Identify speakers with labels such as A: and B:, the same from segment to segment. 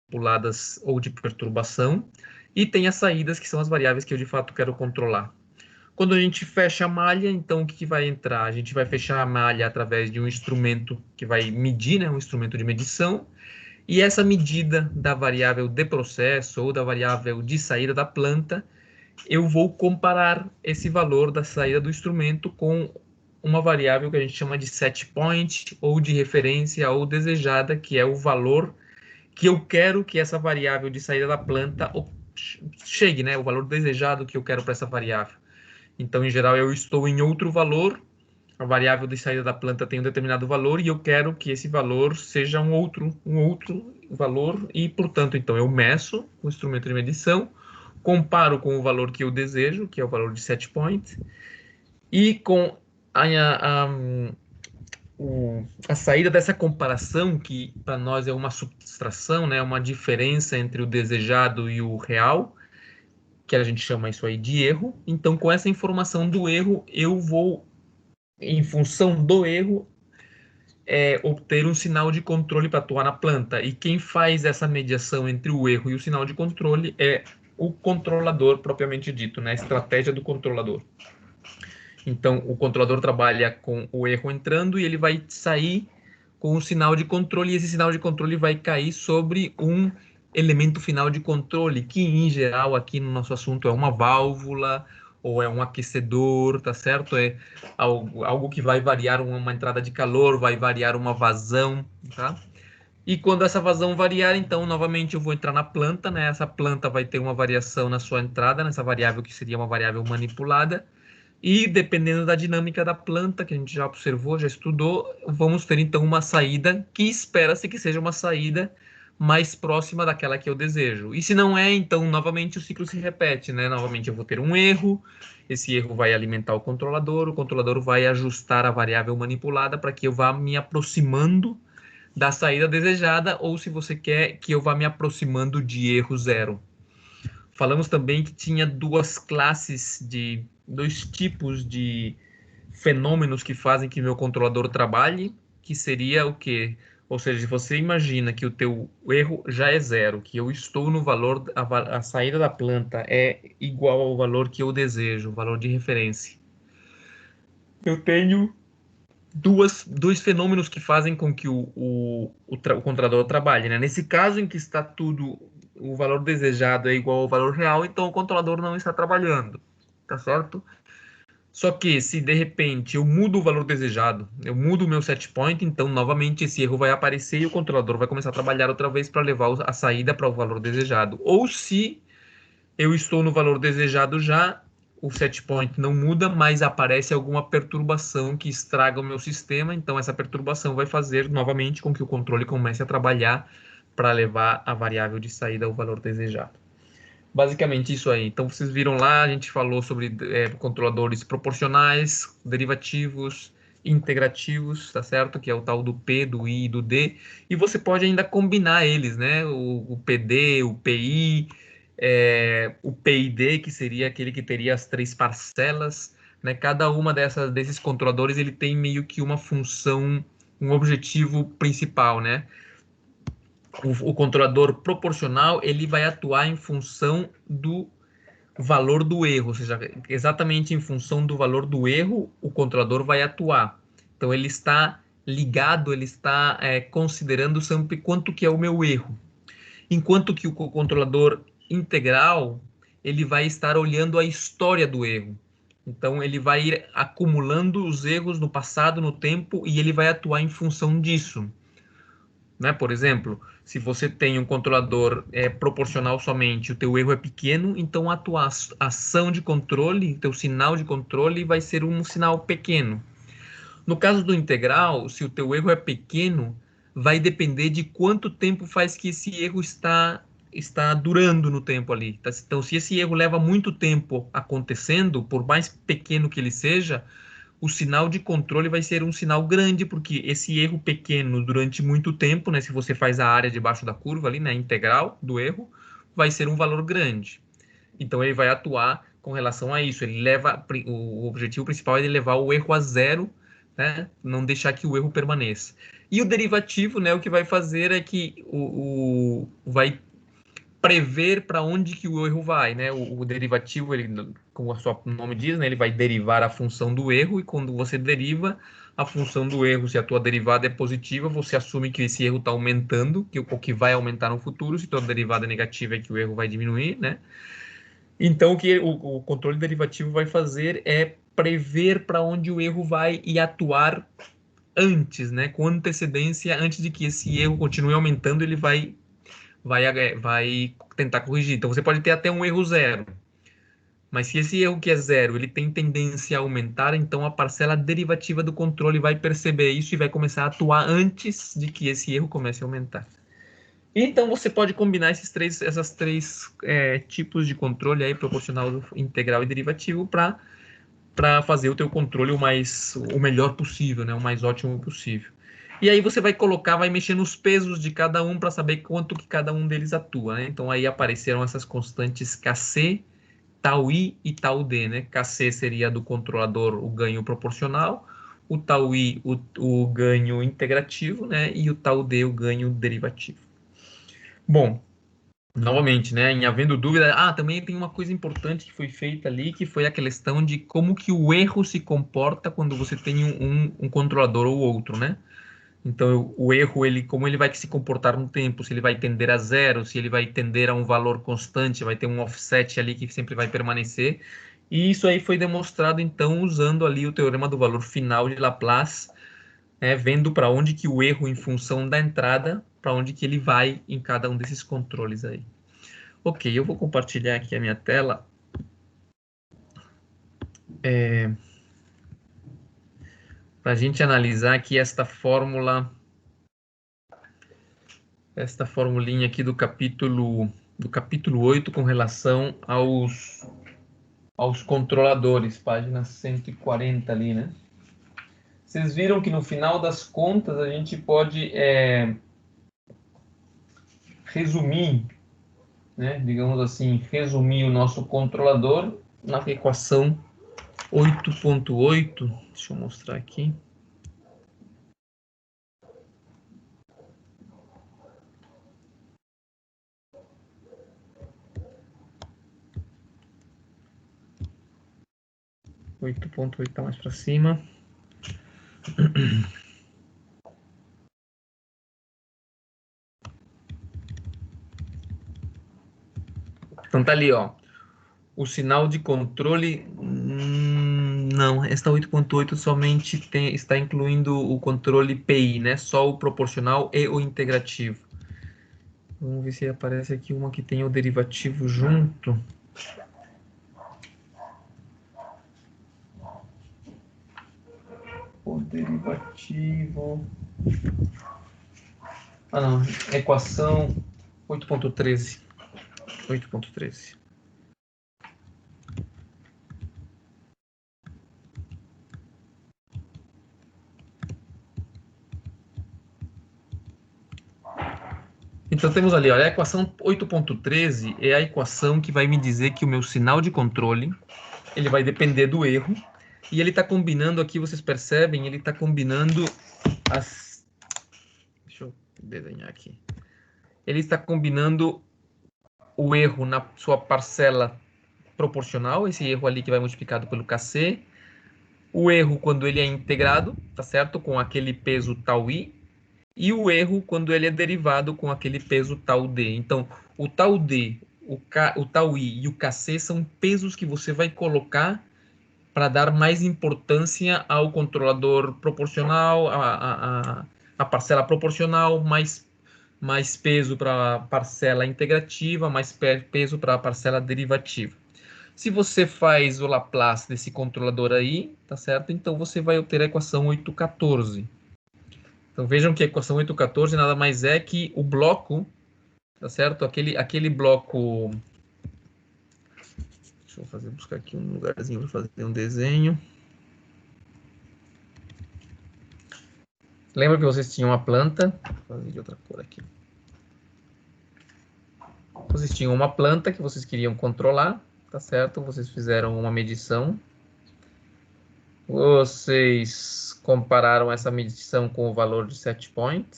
A: manipuladas ou de perturbação, e tem as saídas, que são as variáveis que eu de fato quero controlar. Quando a gente fecha a malha, então o que vai entrar? A gente vai fechar a malha através de um instrumento que vai medir, né, um instrumento de medição, e essa medida da variável de processo ou da variável de saída da planta, eu vou comparar esse valor da saída do instrumento com uma variável que a gente chama de set point, ou de referência ou desejada, que é o valor que eu quero que essa variável de saída da planta chegue, né? O valor desejado que eu quero para essa variável. Então, em geral, eu estou em outro valor, a variável de saída da planta tem um determinado valor e eu quero que esse valor seja um outro valor e, portanto, então eu meço o instrumento de medição, comparo com o valor que eu desejo, que é o valor de set point, e com a saída dessa comparação, que para nós é uma subtração, né, uma diferença entre o desejado e o real, que a gente chama isso aí de erro. Então, com essa informação do erro, eu vou, em função do erro, obter um sinal de controle para atuar na planta. E quem faz essa mediação entre o erro e o sinal de controle é o controlador propriamente dito, né? A estratégia do controlador. Então, o controlador trabalha com o erro entrando e ele vai sair com o sinal de controle, e esse sinal de controle vai cair sobre um elemento final de controle, que em geral aqui no nosso assunto é uma válvula ou é um aquecedor, tá certo? É algo que vai variar uma entrada de calor, vai variar uma vazão, tá? E quando essa vazão variar, então, novamente eu vou entrar na planta, né? Essa planta vai ter uma variação na sua entrada, nessa variável que seria uma variável manipulada, e dependendo da dinâmica da planta, que a gente já observou, já estudou, vamos ter então uma saída que espera-se que seja uma saída mais próxima daquela que eu desejo. E se não é, então novamente o ciclo se repete, né? Novamente eu vou ter um erro, esse erro vai alimentar o controlador vai ajustar a variável manipulada para que eu vá me aproximando da saída desejada, ou se você quer que eu vá me aproximando de erro zero. Falamos também que tinha dois tipos de fenômenos que fazem que meu controlador trabalhe, que seria o quê? Ou seja, se você imagina que o teu erro já é zero, que eu estou no valor, a saída da planta é igual ao valor que eu desejo, o valor de referência. Eu tenho dois fenômenos que fazem com que o controlador trabalhe, né? Nesse caso em que está tudo, o valor desejado é igual ao valor real, então o controlador não está trabalhando, tá certo? Só que se de repente eu mudo o valor desejado, eu mudo o meu set point, então novamente esse erro vai aparecer e o controlador vai começar a trabalhar outra vez para levar a saída para o valor desejado. Ou se eu estou no valor desejado já, o set point não muda, mas aparece alguma perturbação que estraga o meu sistema, então essa perturbação vai fazer novamente com que o controle comece a trabalhar para levar a variável de saída ao valor desejado. Basicamente isso aí. Então vocês viram lá, a gente falou sobre controladores proporcionais, derivativos, integrativos, tá certo? Que é o tal do P, do I e do D. E você pode ainda combinar eles, né? O PD, o PI, o PID, que seria aquele que teria as três parcelas, né? Cada uma desses controladores ele tem meio que uma função, um objetivo principal, né? O controlador proporcional ele vai atuar em função do valor do erro, ou seja, exatamente em função do valor do erro, o controlador vai atuar. Então ele está ligado, ele está considerando sempre quanto que é o meu erro. Enquanto que o controlador integral, ele vai estar olhando a história do erro. Então ele vai ir acumulando os erros no passado, no tempo, e ele vai atuar em função disso. Né? Por exemplo, se você tem um controlador proporcional somente, o teu erro é pequeno, então a tua ação de controle, o teu sinal de controle vai ser um sinal pequeno. No caso do integral, se o teu erro é pequeno, vai depender de quanto tempo faz que esse erro está durando no tempo ali. Tá? Então, se esse erro leva muito tempo acontecendo, por mais pequeno que ele seja, o sinal de controle vai ser um sinal grande, porque esse erro pequeno durante muito tempo, né, se você faz a área debaixo da curva ali, né, integral do erro, vai ser um valor grande. Então ele vai atuar com relação a isso. Ele leva o objetivo principal é ele levar o erro a zero, né? Não deixar que o erro permaneça. E o derivativo, né, o que vai fazer é que vai prever para onde que o erro vai, né? O derivativo, ele, como o seu nome diz, né, ele vai derivar a função do erro, e quando você deriva a função do erro, se a tua derivada é positiva, você assume que esse erro está aumentando, ou que vai aumentar no futuro. Se a tua derivada é negativa, é que o erro vai diminuir, né? Então, o que o controle derivativo vai fazer é prever para onde o erro vai e atuar antes, né? Com antecedência, antes de que esse erro continue aumentando, ele vai tentar corrigir. Então, você pode ter até um erro zero, mas se esse erro que é zero, ele tem tendência a aumentar, então a parcela derivativa do controle vai perceber isso e vai começar a atuar antes de que esse erro comece a aumentar. Então, você pode combinar essas três tipos de controle aí, proporcional, integral e derivativo, para fazer o teu controle o melhor possível, né? O mais ótimo possível. E aí você vai mexer nos pesos de cada um para saber quanto que cada um deles atua, né? Então aí apareceram essas constantes Kc, tau i e tau d, né? Kc seria do controlador o ganho proporcional, o tau i o ganho integrativo, né? E o tau d o ganho derivativo. Bom, novamente, né, em havendo dúvida, também tem uma coisa importante que foi feita ali, que foi a questão de como que o erro se comporta quando você tem um controlador ou outro, né? Então, o erro, como ele vai se comportar no tempo, se ele vai tender a zero, se ele vai tender a um valor constante, vai ter um offset ali que sempre vai permanecer. E isso aí foi demonstrado, então, usando ali o teorema do valor final de Laplace, né, vendo para onde que o erro, em função da entrada, para onde que ele vai em cada um desses controles aí. Ok, eu vou compartilhar aqui a minha tela. Para a gente analisar aqui esta formulinha aqui do capítulo 8 com relação aos controladores, página 140 ali, né? Vocês viram que no final das contas a gente pode resumir, né? Digamos assim, resumir o nosso controlador na equação 8.8. Deixa eu mostrar aqui. Oito ponto oito tá mais para cima. Então tá ali, ó. O sinal de controle, não, esta 8.8 somente está incluindo o controle PI, né? Só o proporcional e o integrativo. Vamos ver se aparece aqui uma que tem o derivativo junto. O derivativo... não, equação 8.13. 8.13. Então temos ali, olha, a equação 8.13 é a equação que vai me dizer que o meu sinal de controle, ele vai depender do erro, e ele está combinando aqui, vocês percebem, ele está combinando as... Deixa eu desenhar aqui. Ele está combinando o erro na sua parcela proporcional, esse erro ali que vai multiplicado pelo Kc, o erro quando ele é integrado, tá certo? Com aquele peso tau i, e o erro quando ele é derivado com aquele peso tau d. Então, o tau d, o tau i e o Kc são pesos que você vai colocar para dar mais importância ao controlador proporcional, a parcela proporcional, mais peso para a parcela integrativa, mais peso para a parcela derivativa. Se você faz o Laplace desse controlador aí, tá certo? Então você vai obter a equação 814. Então vejam que a equação 814 nada mais é que o bloco, tá certo? Aquele bloco... Deixa eu buscar aqui um lugarzinho para fazer um desenho. Lembra que vocês tinham uma planta? Vou fazer de outra cor aqui. Vocês tinham uma planta que vocês queriam controlar, tá certo? Vocês fizeram uma medição. Vocês compararam essa medição com o valor de set point,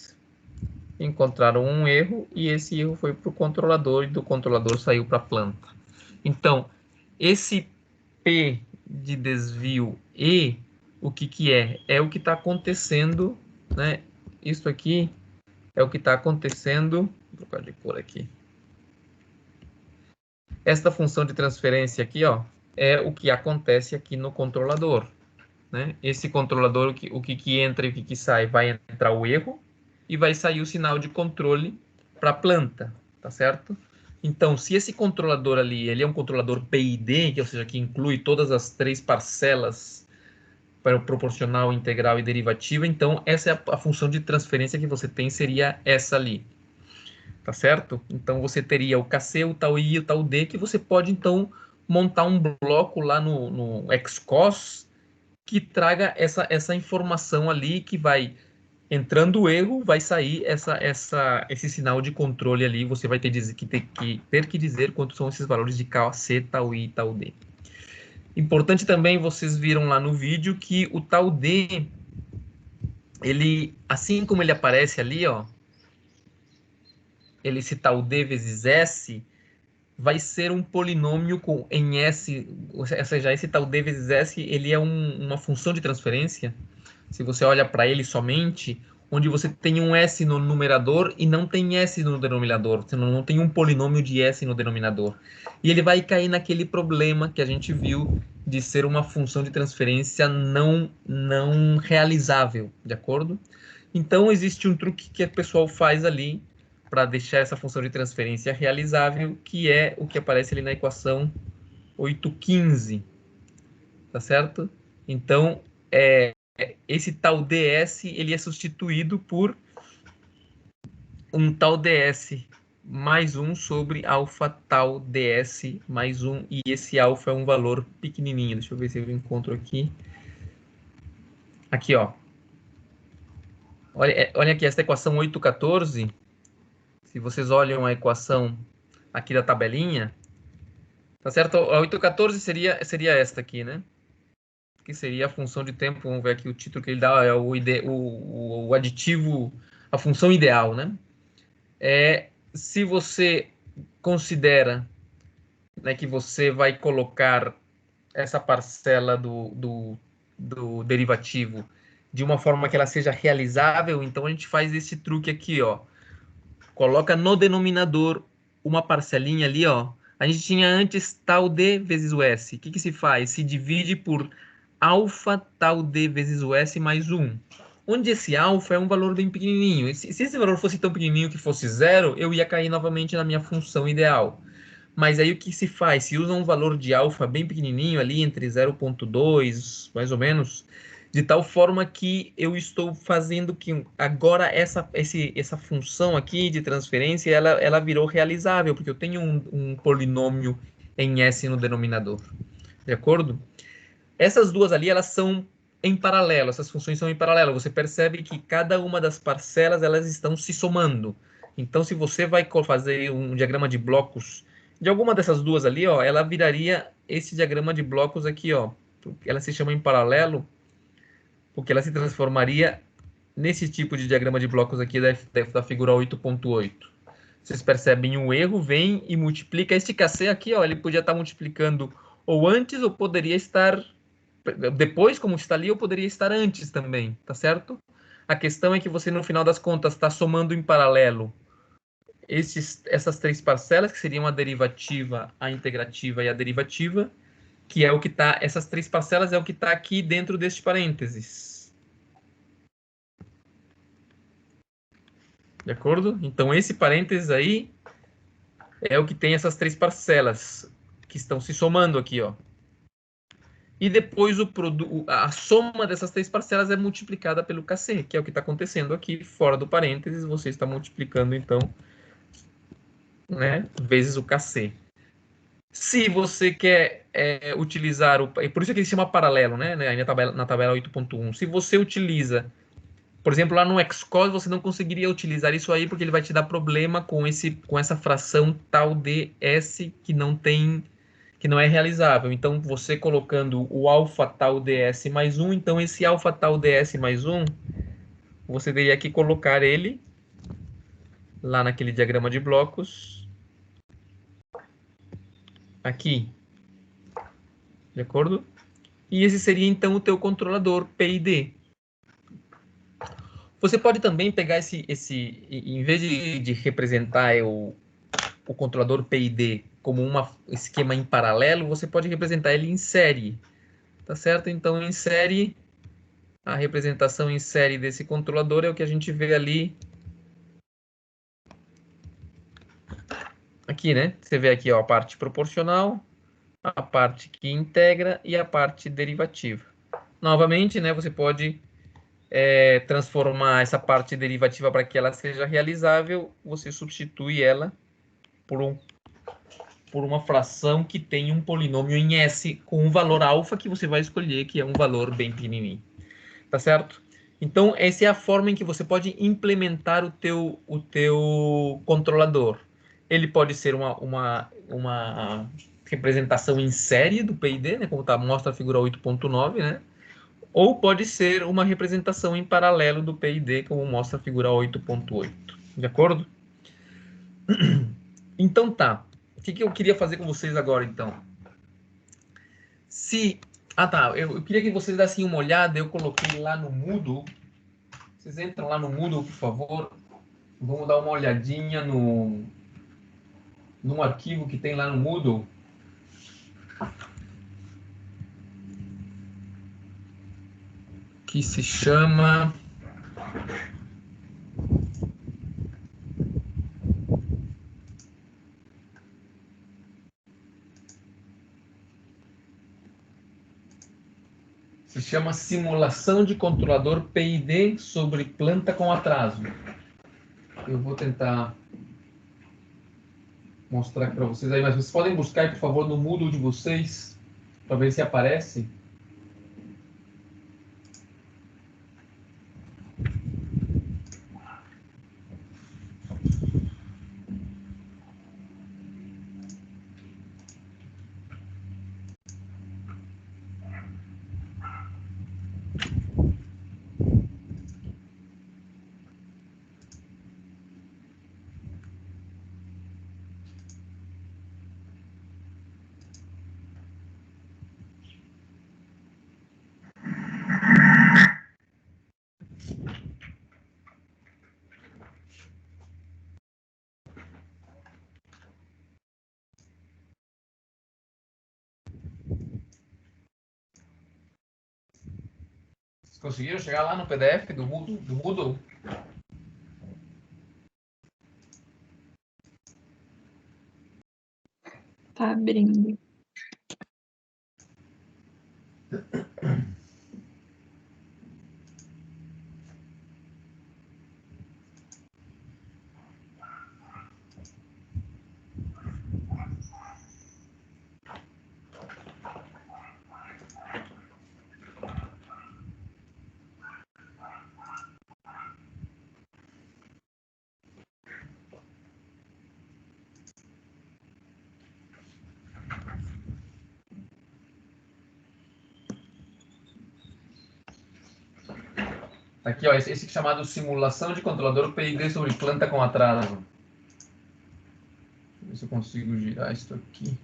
A: encontraram um erro e esse erro foi para o controlador e do controlador saiu para a planta. Então, esse P de desvio E, o que que é? É o que está acontecendo, né? Isso aqui é o que está acontecendo. Vou trocar de cor aqui. Esta função de transferência aqui, ó, é o que acontece aqui no controlador, né? Esse controlador, o que entra e o que sai, vai entrar o erro e vai sair o sinal de controle para a planta, tá certo? Então, se esse controlador ali, ele é um controlador PID, que, ou seja, que inclui todas as três parcelas para o proporcional, integral e derivativa, então essa é a função de transferência que você tem, seria essa ali, tá certo? Então você teria o KC, o tau I e o tau D, que você pode então montar um bloco lá no XCOS que traga essa informação ali, que vai entrando o erro, vai sair esse sinal de controle ali, você vai ter que dizer quantos são esses valores de KC, tau I e tau D. Importante também, vocês viram lá no vídeo que o tau D, ele, assim como ele aparece ali, ó, esse tau D vezes S, vai ser um polinômio em S, ou seja, esse tau D vezes S, ele é uma função de transferência, se você olha para ele somente, onde você tem um S no numerador e não tem S no denominador, você não tem um polinômio de S no denominador. E ele vai cair naquele problema que a gente viu de ser uma função de transferência não realizável, de acordo? Então, existe um truque que o pessoal faz ali para deixar essa função de transferência realizável, que é o que aparece ali na equação 815, tá certo? Então, esse tal ds, ele é substituído por um tal ds mais 1 sobre alfa tal ds mais 1, e esse alfa é um valor pequenininho. Deixa eu ver se eu encontro aqui. Aqui, ó. Olha aqui, essa equação 814, se vocês olham a equação aqui da tabelinha, tá certo? A 814 seria esta aqui, né? Que seria a função de tempo. Vamos ver aqui o título que ele dá, é o aditivo, a função ideal, né? Se você considera, né, que você vai colocar essa parcela do derivativo de uma forma que ela seja realizável, então a gente faz esse truque aqui, ó. Coloca no denominador uma parcelinha ali, ó. A gente tinha antes tal D vezes o S. O que se faz? Se divide por alfa tal D vezes o S mais 1. Onde esse alfa é um valor bem pequenininho. Se esse valor fosse tão pequenininho que fosse zero, eu ia cair novamente na minha função ideal. Mas aí o que se faz? Se usa um valor de alfa bem pequenininho ali, entre 0,2, mais ou menos, de tal forma que eu estou fazendo que agora essa função aqui de transferência, ela virou realizável, porque eu tenho um polinômio em S no denominador. De acordo? Essas duas ali, elas são em paralelo, essas funções são em paralelo. Você percebe que cada uma das parcelas, elas estão se somando. Então, se você vai fazer um diagrama de blocos de alguma dessas duas ali, ó, ela viraria esse diagrama de blocos aqui, ó. Ela se chama em paralelo, porque ela se transformaria nesse tipo de diagrama de blocos aqui da figura 8.8. Vocês percebem o erro, vem e multiplica. Este KC aqui, ó, ele podia estar multiplicando ou antes, ou poderia estar depois, como está ali, ou poderia estar antes também, tá certo? A questão é que você, no final das contas, está somando em paralelo essas três parcelas, que seriam a derivativa, a integrativa e a derivativa, que é o que está, essas três parcelas é o que está aqui dentro deste parênteses. De acordo? Então, esse parênteses aí é o que tem essas três parcelas, que estão se somando aqui, ó. E depois a soma dessas três parcelas é multiplicada pelo KC, que é o que está acontecendo aqui, fora do parênteses, você está multiplicando, então, né, vezes o KC. Se você quer utilizar, por isso que ele se chama paralelo, né, na tabela 8.1, se você utiliza, por exemplo, lá no XCOS, você não conseguiria utilizar isso aí, porque ele vai te dar problema com essa fração tal ds que não tem, que não é realizável. Então, você colocando o alfa tal ds mais 1, então esse alfa tal ds mais 1, você teria que colocar ele lá naquele diagrama de blocos, aqui, de acordo? E esse seria, então, o teu controlador PID. Você pode também pegar em vez de representar o controlador PID como um esquema em paralelo, você pode representar ele em série, tá certo? Então, em série, a representação em série desse controlador é o que a gente vê ali, aqui, né? Você vê aqui, ó, a parte proporcional, a parte que integra e a parte derivativa. Novamente, né, você pode transformar essa parte derivativa para que ela seja realizável, você substitui ela por uma fração que tem um polinômio em S com um valor alfa que você vai escolher, que é um valor bem pequenininho. Tá certo? Então, essa é a forma em que você pode implementar o teu controlador. Ele pode ser uma representação em série do PID, né, como mostra a figura 8.9, né? Ou pode ser uma representação em paralelo do PID, como mostra a figura 8.8. De acordo? Então tá. O que eu queria fazer com vocês agora, então? Eu queria que vocês dessem uma olhada, eu coloquei lá no Moodle. Vocês entram lá no Moodle, por favor. Vamos dar uma olhadinha num arquivo que tem lá no Moodle. Que se chama... Se chama Simulação de Controlador PID sobre Planta com Atraso. Eu vou tentar mostrar aqui para vocês aí, mas vocês podem buscar aí, por favor, no Moodle de vocês, para ver se aparece. Vocês conseguiram chegar lá no PDF do Moodle?
B: Tá abrindo.
A: Aqui, ó, esse chamado Simulação de Controlador PID sobre Planta com Atraso. Deixa eu ver se eu consigo girar isso aqui.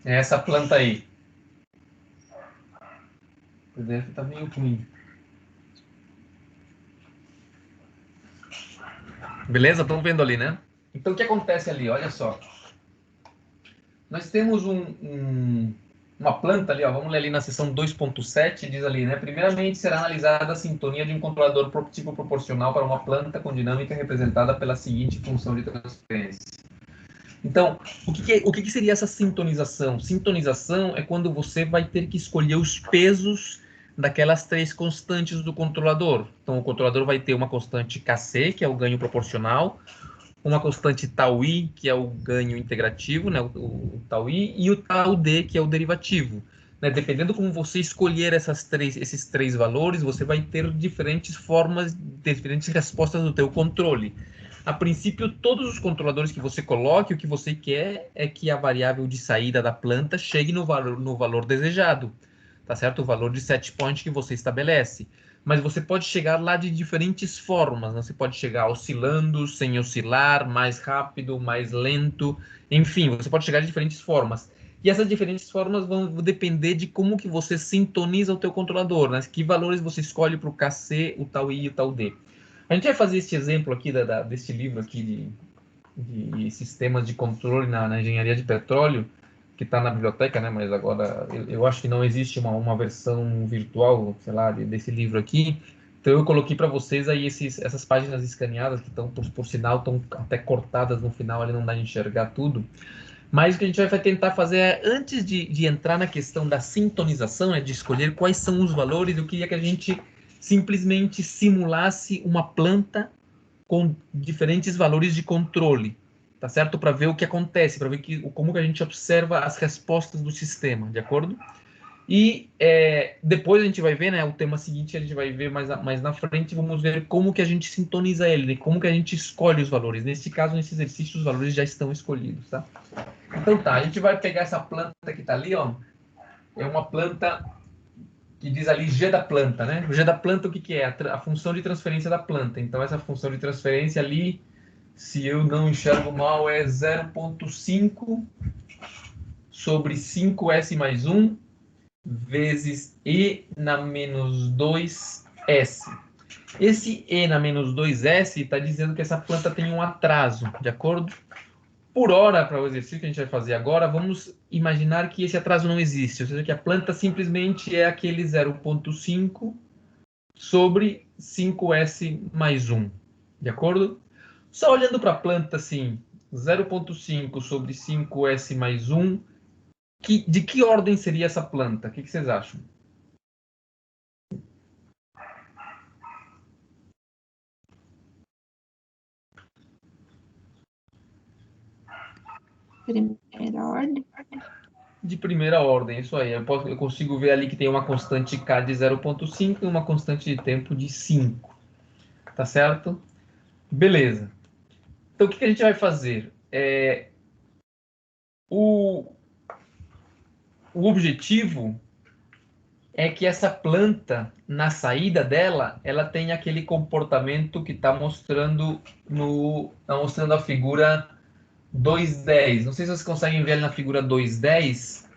A: É essa planta aí. O PDF tá meio ruim. Beleza? Estão vendo ali, né? Então, o que acontece ali? Olha só. Nós temos uma planta ali, ó, vamos ler ali na seção 2.7, diz ali, né? Primeiramente, será analisada a sintonia de um controlador tipo proporcional para uma planta com dinâmica representada pela seguinte função de transferência. Então, o que seria essa sintonização? Sintonização é quando você vai ter que escolher os pesos daquelas três constantes do controlador. Então, o controlador vai ter uma constante Kc, que é o ganho proporcional, uma constante tau-i, que é o ganho integrativo, né, o tau-i, e o tau-d, que é o derivativo. né? Dependendo como você escolher esses três valores, você vai ter diferentes formas, diferentes respostas do teu controle. A princípio, todos os controladores que você coloque, o que você quer é que a variável de saída da planta chegue no valor desejado, tá certo? O valor de set point que você estabelece. Mas você pode chegar lá de diferentes formas, né? Você pode chegar oscilando, sem oscilar, mais rápido, mais lento, enfim, você pode chegar de diferentes formas. E essas diferentes formas vão depender de como que você sintoniza o teu controlador, né? Que valores você escolhe para o KC, o tal I e o tal D. A gente vai fazer este exemplo aqui deste livro aqui de sistemas de controle na engenharia de petróleo, que está na biblioteca, né? Mas agora eu acho que não existe uma versão virtual, sei lá, desse livro aqui. Então eu coloquei para vocês aí essas páginas escaneadas que estão, por sinal, estão até cortadas no final, ali não dá de enxergar tudo. Mas o que a gente vai tentar fazer é, antes de entrar na questão da sintonização, de escolher quais são os valores, eu queria que a gente simplesmente simulasse uma planta com diferentes valores de controle, tá certo? Para ver o que acontece, para ver como que a gente observa as respostas do sistema, de acordo? E depois a gente vai ver, né, o tema seguinte a gente vai ver mais na frente, vamos ver como que a gente sintoniza ele, né, como que a gente escolhe os valores. Nesse caso, nesse exercício, os valores já estão escolhidos, tá? Então tá, a gente vai pegar essa planta que está ali, ó, é uma planta que diz ali G da planta, né? O G da planta, o que que é? A função de transferência da planta. Então, essa função de transferência ali, se eu não enxergo mal, é 0,5 sobre 5S mais 1 vezes E na menos 2S. Esse E na menos 2S está dizendo que essa planta tem um atraso, de acordo? Por hora, para o exercício que a gente vai fazer agora, vamos imaginar que esse atraso não existe, ou seja, que a planta simplesmente é aquele 0,5 sobre 5S mais 1, de acordo? Só olhando para a planta assim, 0,5 sobre 5S mais 1, de que ordem seria essa planta? O que vocês acham?
B: Primeira ordem.
A: De primeira ordem, isso aí. Eu consigo ver ali que tem uma constante K de 0,5 e uma constante de tempo de 5. Tá certo? Beleza. Então, o que a gente vai fazer? O objetivo é que essa planta, na saída dela, ela tem aquele comportamento que está mostrando tá mostrando a figura 2,10. Não sei se vocês conseguem ver ali na figura 2,10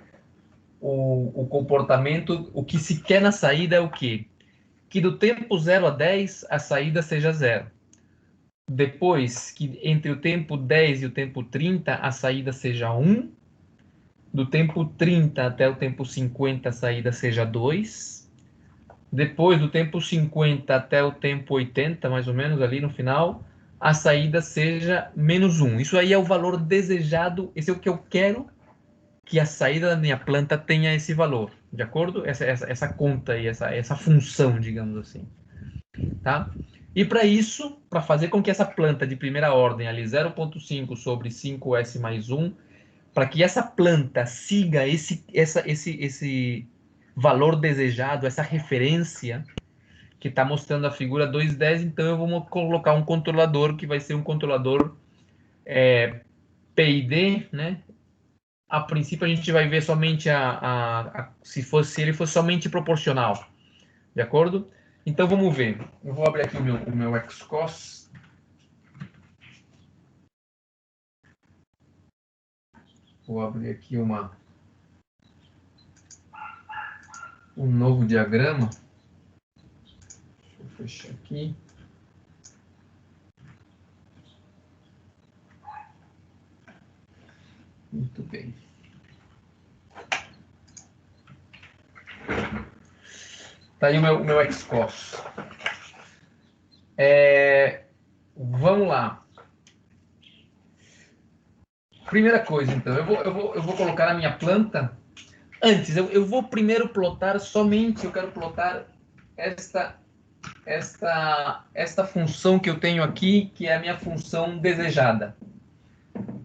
A: o comportamento. O que se quer na saída é o quê? Que do tempo 0 a 10 a saída seja 0. Depois, que entre o tempo 10 e o tempo 30 a saída seja 1. Do tempo 30 até o tempo 50 a saída seja 2. Depois do tempo 50 até o tempo 80, mais ou menos ali no final, a saída seja menos 1. Isso aí é o valor desejado, esse é o que eu quero que a saída da minha planta tenha esse valor, de acordo? Essa conta aí, essa função, digamos assim. Tá? E para isso, para fazer com que essa planta de primeira ordem, ali 0,5 sobre 5S mais 1, para que essa planta siga esse valor desejado, essa referência que está mostrando a figura 2,10, então eu vou colocar um controlador que vai ser um controlador PID, né? A princípio a gente vai ver somente se ele fosse somente proporcional, de acordo? Então vamos ver. Eu vou abrir aqui o meu XCOS. Vou abrir aqui um novo diagrama. Deixa eu fechar aqui. Muito bem. Tá aí o meu XCOS. Vamos lá. Primeira coisa, então, eu vou colocar a minha planta. Antes, eu vou primeiro plotar somente, eu quero plotar esta função que eu tenho aqui, que é a minha função desejada.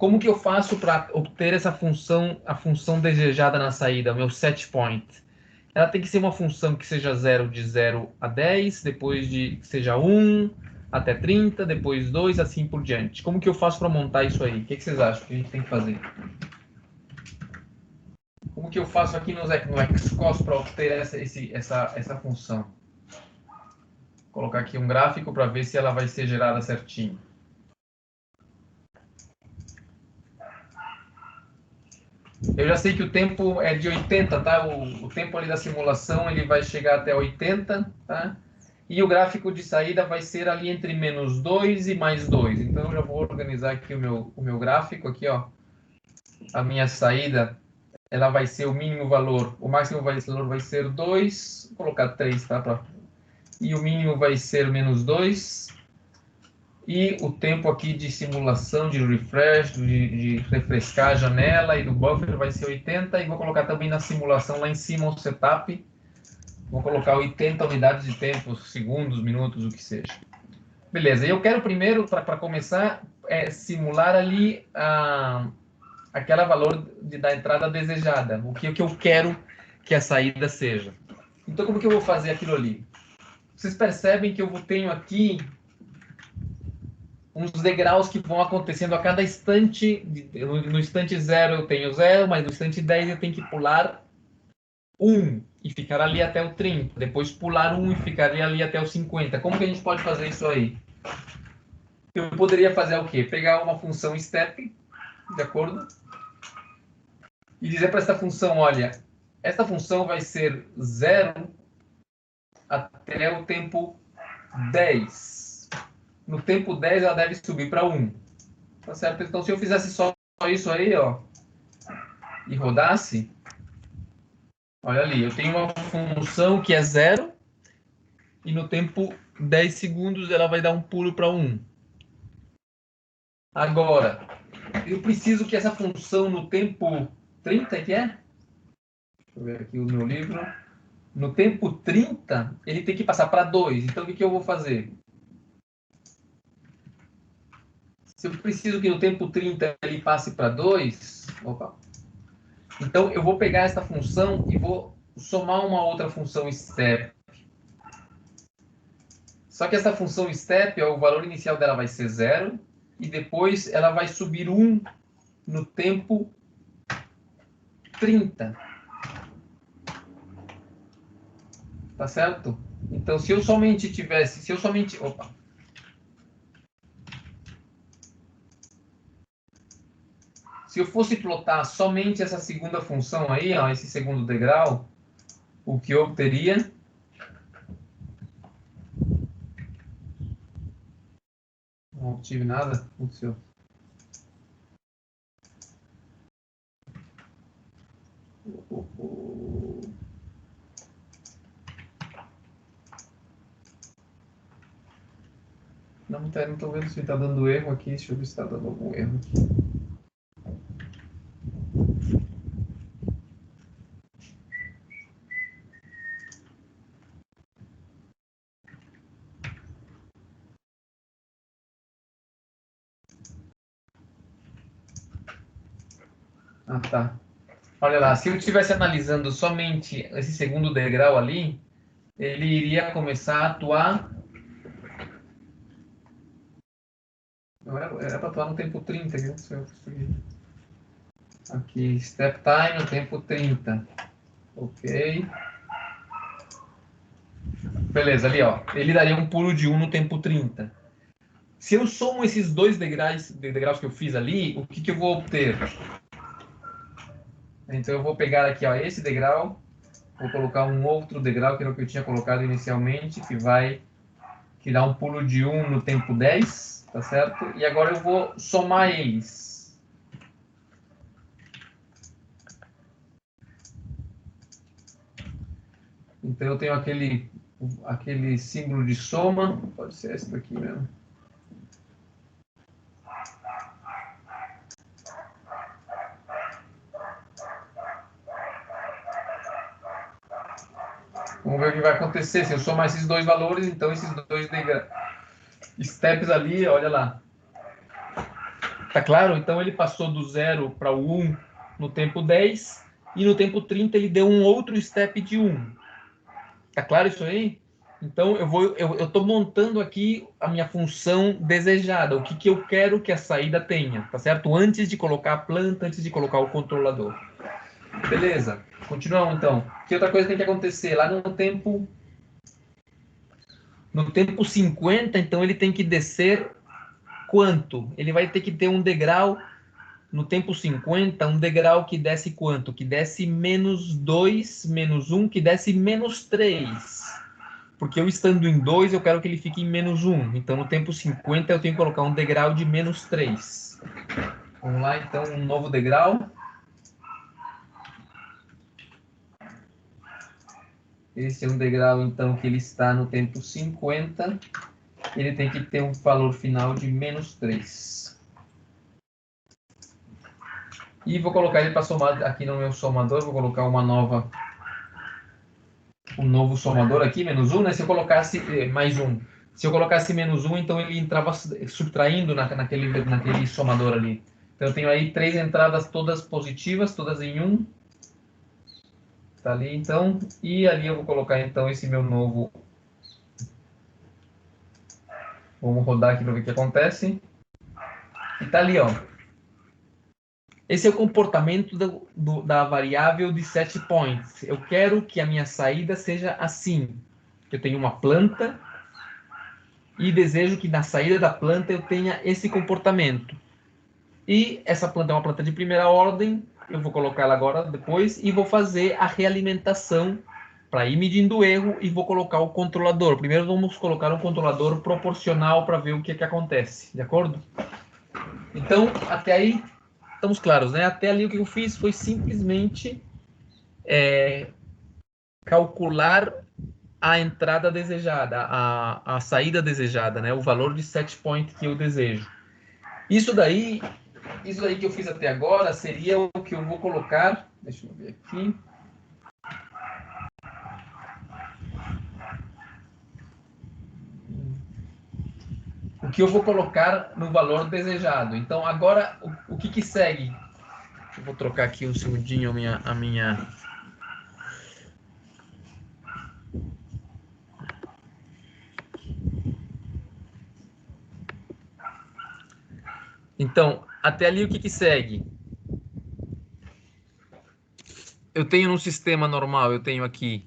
A: como que eu faço para obter essa função, a função desejada na saída, o meu set point? Ela tem que ser uma função que seja 0 de 0 a 10, depois de seja 1 até 30, depois 2, assim por diante. Como que eu faço para montar isso aí? O que vocês acham que a gente tem que fazer? Como que eu faço aqui no Xcos para obter essa função? Vou colocar aqui um gráfico para ver se ela vai ser gerada certinho. Eu já sei que o tempo é de 80, tá? O tempo ali da simulação ele vai chegar até 80, tá? E o gráfico de saída vai ser ali entre menos 2 e mais 2. Então eu já vou organizar aqui o meu gráfico aqui, ó. A minha saída, ela vai ser o mínimo valor, o máximo valor vai ser 2, vou colocar 3, tá? E o mínimo vai ser menos 2. E o tempo aqui de simulação, de refresh, de refrescar a janela e do buffer vai ser 80. E vou colocar também na simulação lá em cima o setup. Vou colocar 80 unidades de tempo, segundos, minutos, o que seja. Beleza, e eu quero primeiro, para começar, simular ali aquela valor da entrada desejada. O que eu quero que a saída seja. Então, como que eu vou fazer aquilo ali? Vocês percebem que eu tenho aqui uns degraus que vão acontecendo a cada instante. No instante 0 eu tenho 0, mas no instante 10 eu tenho que pular 1 e ficar ali até o 30. Depois pular 1 e ficar ali até o 50. Como que a gente pode fazer isso aí? Eu poderia fazer o quê? Pegar uma função step, de acordo? E dizer para essa função, olha, essa função vai ser 0 até o tempo 10. No tempo 10 ela deve subir para 1. Tá certo? Então, se eu fizesse só isso aí, ó, e rodasse, olha ali, eu tenho uma função que é 0 e no tempo 10 segundos ela vai dar um pulo para 1. Agora, eu preciso que essa função no tempo 30, que é? Deixa eu ver aqui o meu livro. No tempo 30, ele tem que passar para 2. Então, o que eu vou fazer? Se eu preciso que no tempo 30 ele passe para 2, opa. Então, eu vou pegar essa função e vou somar uma outra função step. Só que essa função step, o valor inicial dela vai ser 0, e depois ela vai subir 1 no tempo 30. Tá certo? Então, se eu somente opa. Se eu fosse plotar somente essa segunda função aí, ó, esse segundo degrau, o que eu obteria? Não obtive nada? Aconteceu. Não estou vendo se está dando erro aqui. Deixa eu ver se está dando algum erro aqui. Ah, tá. Olha lá, se eu estivesse analisando somente esse segundo degrau ali, ele iria começar a atuar. Não era para atuar no tempo 30, aqui, step time no tempo 30. Ok. Beleza, ali ó, ele daria um pulo de 1 no tempo 30. Se eu somo esses dois degraus que eu fiz ali, o que eu vou obter? Então eu vou pegar aqui ó, esse degrau, vou colocar um outro degrau que era o que eu tinha colocado inicialmente, que dá um pulo de 1 no tempo 10, tá certo? E agora eu vou somar eles. Então eu tenho aquele símbolo de soma, pode ser esse daqui mesmo. Vamos ver o que vai acontecer. Se eu somar esses dois valores, então esses dois steps ali, olha lá. Tá claro? Então ele passou do 0 para o 1 no tempo 10 e no tempo 30 ele deu um outro step de 1. Tá claro isso aí? Então eu estou montando aqui a minha função desejada, o que eu quero que a saída tenha, tá certo? Antes de colocar a planta, antes de colocar o controlador. Beleza, continuamos então. Que outra coisa tem que acontecer? Lá no tempo 50, então ele tem que descer quanto? Ele vai ter que ter um degrau, no tempo 50, um degrau que desce quanto? Que desce menos 2, menos 1, que desce menos 3. Porque eu estando em 2, eu quero que ele fique em menos 1. Então, no tempo 50, eu tenho que colocar um degrau de menos 3. Vamos lá, então, um novo degrau. Esse é um degrau, então, que ele está no tempo 50. Ele tem que ter um valor final de menos 3. E vou colocar ele para somar aqui no meu somador. Vou colocar um novo somador aqui, menos 1, né? Se eu colocasse mais 1. Se eu colocasse menos 1, então ele entrava subtraindo naquele somador ali. Então eu tenho aí 3 entradas todas positivas, todas em 1. Tá ali então. E ali eu vou colocar então esse meu novo. Vamos rodar aqui para ver o que acontece. E tá ali, ó. Esse é o comportamento da variável de set points. Eu quero que a minha saída seja assim. Eu tenho uma planta e desejo que na saída da planta eu tenha esse comportamento. E essa planta é uma planta de primeira ordem, eu vou colocar ela agora depois e vou fazer a realimentação para ir medindo o erro e vou colocar o controlador. Primeiro vamos colocar um controlador proporcional para ver o que acontece, de acordo? Então, até aí estamos claros, né? Até ali o que eu fiz foi simplesmente calcular a entrada desejada, a saída desejada, né? O valor de set point que eu desejo. Isso daí que eu fiz até agora seria o que eu vou colocar. Deixa eu ver aqui. O que eu vou colocar no valor desejado. Então, agora, o que segue? Eu vou trocar aqui um segundinho a minha... Então, até ali o que segue? Eu tenho no sistema normal, eu tenho aqui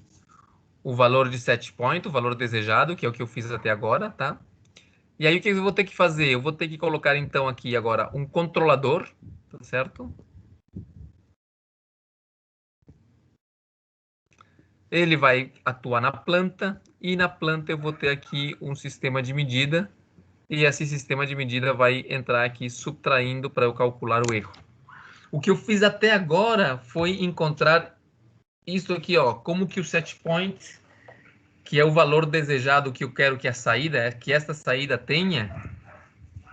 A: o valor de set point, o valor desejado, que é o que eu fiz até agora, tá? E aí o que eu vou ter que fazer? Eu vou ter que colocar então aqui agora um controlador, tá certo? Ele vai atuar na planta e na planta eu vou ter aqui um sistema de medida e esse sistema de medida vai entrar aqui subtraindo para eu calcular o erro. O que eu fiz até agora foi encontrar isso aqui, ó, como que o set point, que é o valor desejado que eu quero que a saída, que esta saída tenha,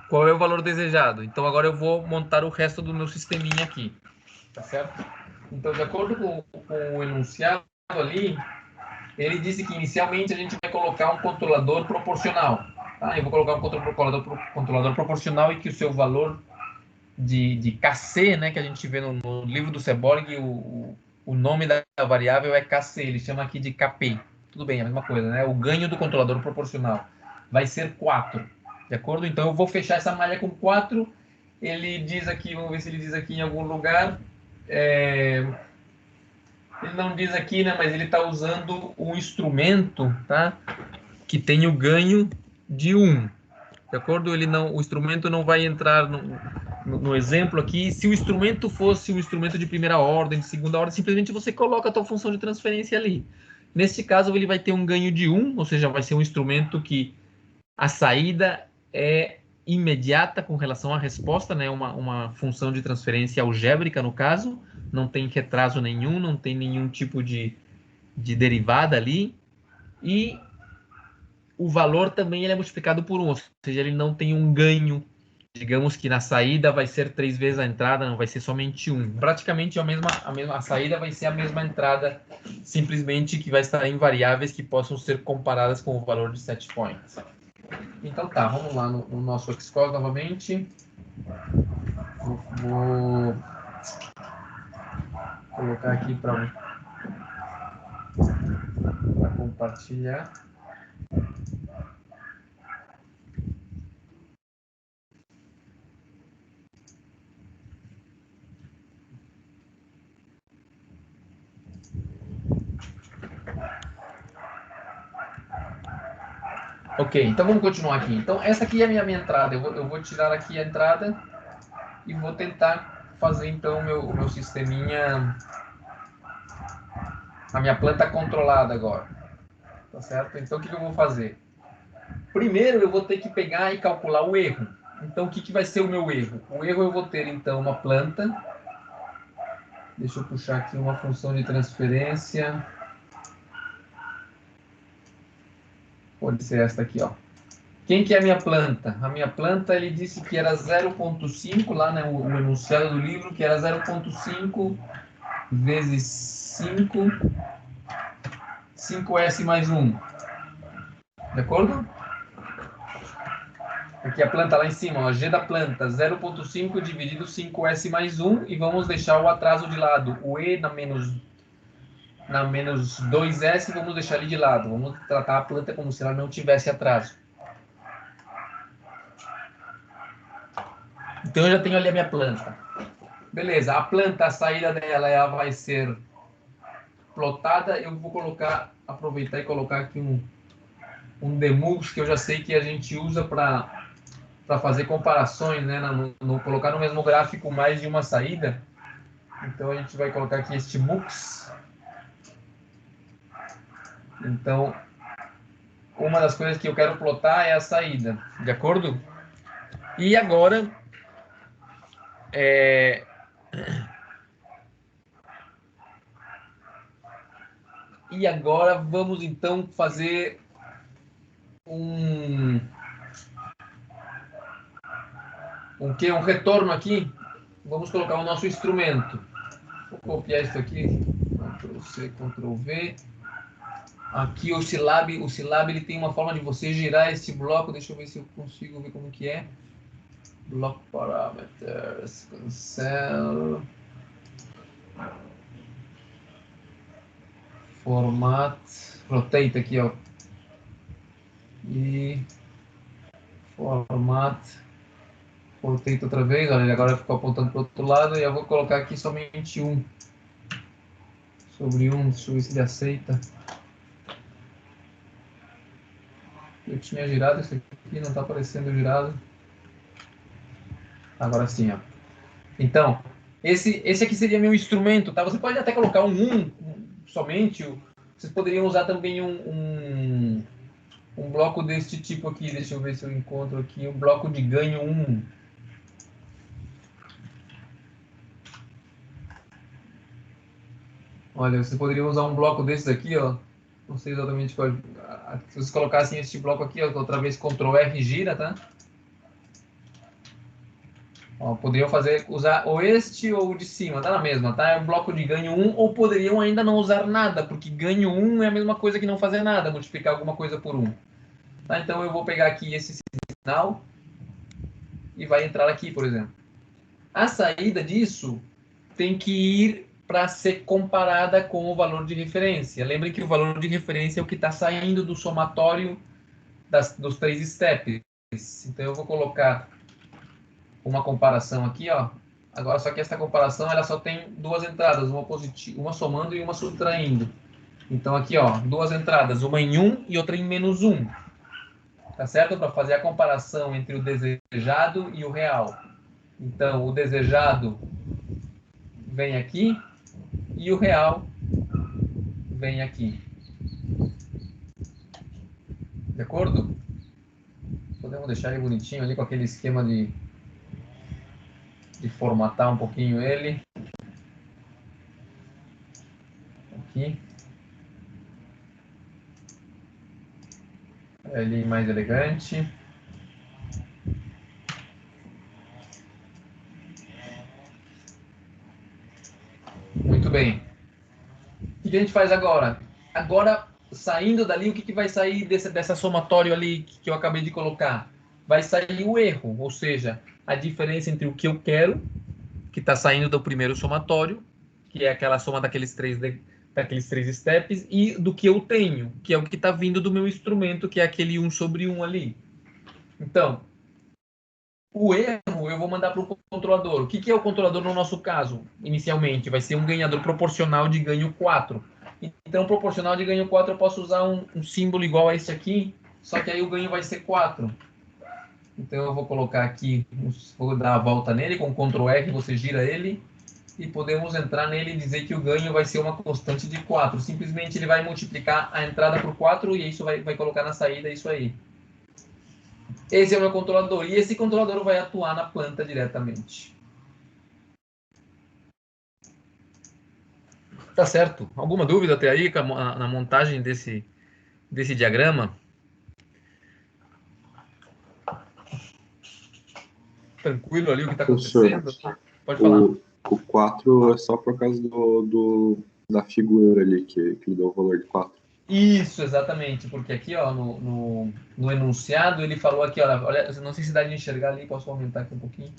A: qual é o valor desejado. Então agora eu vou montar o resto do meu sisteminha aqui, tá certo? Então, de acordo com o enunciado ali, ele disse que inicialmente a gente vai colocar um controlador proporcional. Tá? Eu vou colocar um controlador proporcional e que o seu valor de KC, né, que a gente vê no livro do Seborg, o nome da variável é KC, ele chama aqui de KP. Tudo bem, é a mesma coisa, né? O ganho do controlador proporcional vai ser 4, de acordo? Então eu vou fechar essa malha com 4. Ele diz aqui, vamos ver se ele diz aqui em algum lugar. Ele não diz aqui, né? Mas ele está usando um instrumento, tá? Que tem o ganho de 1. De acordo? O instrumento não vai entrar no exemplo aqui. Se o instrumento fosse um instrumento de primeira ordem, de segunda ordem, simplesmente você coloca a tua função de transferência ali. Nesse caso, ele vai ter um ganho de 1, ou seja, vai ser um instrumento que a saída é imediata com relação à resposta, né? Uma função de transferência algébrica, no caso, não tem retraso nenhum, não tem nenhum tipo de derivada ali, e o valor também ele é multiplicado por 1, ou seja, ele não tem um ganho. Digamos que na saída vai ser 3 vezes a entrada, não vai ser somente 1. Praticamente a saída vai ser a mesma entrada, simplesmente que vai estar em variáveis que possam ser comparadas com o valor de set points. Então tá, vamos lá no nosso Xcos novamente. Vou colocar aqui para compartilhar. Ok, então vamos continuar aqui. Então essa aqui é a minha entrada. Eu vou tirar aqui a entrada e vou tentar fazer então o meu sisteminha, a minha planta controlada agora. Tá certo? Então o que eu vou fazer? Primeiro eu vou ter que pegar e calcular o erro. Então o que vai ser o meu erro? O erro eu vou ter então uma planta. Deixa eu puxar aqui uma função de transferência. Pode ser esta aqui, ó. Quem que é a minha planta? A minha planta, ele disse que era 0,5, lá, né, o enunciado do livro, que era 0,5 vezes 5, 5S mais 1. De acordo? Aqui a planta lá em cima, ó, G da planta, 0,5 dividido 5S mais 1, e vamos deixar o atraso de lado. O E na menos 2S, vamos deixar ele de lado. Vamos tratar a planta como se ela não tivesse atraso. Então eu já tenho ali a minha planta. Beleza, a planta, a saída dela, ela vai ser plotada. Eu vou aproveitar e colocar aqui um demux, que eu já sei que a gente usa para fazer comparações, né? Colocar no mesmo gráfico mais de uma saída. Então a gente vai colocar aqui este mux. Então, uma das coisas que eu quero plotar é a saída, de acordo? E agora, vamos então fazer um retorno aqui. Vamos colocar o nosso instrumento. Vou copiar isso aqui, Ctrl+C, Ctrl+V. Aqui o Scilab ele tem uma forma de você girar esse bloco. Deixa eu ver se eu consigo ver como que é. Block parameters, cancel, format, rotate aqui, ó, e format, rotate outra vez. Olha, ele agora ficou apontando para o outro lado, e eu vou colocar aqui somente 1 sobre 1. Deixa eu ver se ele aceita. Eu tinha girado isso aqui, não está aparecendo girado. Agora sim, ó. Então, esse aqui seria meu instrumento, tá? Você pode até colocar um somente. Vocês poderiam usar também um bloco deste tipo aqui. Deixa eu ver se eu encontro aqui. Um bloco de ganho 1. Olha, você poderia usar um bloco desses aqui, ó. Não sei exatamente qual. Se vocês colocassem este bloco aqui, ó, outra vez Ctrl R gira, tá? Ó, poderiam usar ou este ou o de cima, tá na mesma, tá? É um bloco de ganho 1, ou poderiam ainda não usar nada, porque ganho 1 é a mesma coisa que não fazer nada, multiplicar alguma coisa por 1. Tá? Então eu vou pegar aqui esse sinal e vai entrar aqui, por exemplo. A saída disso tem que ir para ser comparada com o valor de referência. Lembrem que o valor de referência é o que está saindo do somatório dos 3 steps. Então eu vou colocar uma comparação aqui, ó. Agora, só que essa comparação ela só tem 2 entradas, uma somando e uma subtraindo. Então aqui, ó, 2 entradas, uma em 1 e outra em menos 1. Tá certo? Para fazer a comparação entre o desejado e o real. Então, o desejado vem aqui e o real vem aqui. De acordo? Podemos deixar ele bonitinho ali com aquele esquema de formatar um pouquinho ele. Aqui. Ele mais elegante. Muito bem. O que a gente faz agora? Agora, saindo dali, o que vai sair dessa somatório ali que eu acabei de colocar? Vai sair o erro, ou seja, a diferença entre o que eu quero, que está saindo do primeiro somatório, que é aquela soma daqueles três steps, e do que eu tenho, que é o que está vindo do meu instrumento, que é aquele 1 sobre 1 ali. Então, o erro eu vou mandar para o controlador. O que é o controlador no nosso caso? Inicialmente, vai ser um ganhador proporcional de ganho 4. Então, proporcional de ganho 4, eu posso usar um símbolo igual a esse aqui, só que aí o ganho vai ser 4. Então, eu vou colocar aqui, vou dar a volta nele, com Ctrl R, você gira ele, e podemos entrar nele e dizer que o ganho vai ser uma constante de 4. Simplesmente ele vai multiplicar a entrada por 4 e isso vai colocar na saída isso aí. Esse é o meu controlador. E esse controlador vai atuar na planta diretamente. Tá certo. Alguma dúvida até aí na montagem desse diagrama? Tranquilo ali o que está acontecendo? Pode falar.
C: O 4 é só por causa da figura ali que ele deu o valor de 4.
A: Isso, exatamente, porque aqui ó, no enunciado ele falou aqui, olha, não sei se dá de enxergar ali, posso aumentar aqui um pouquinho.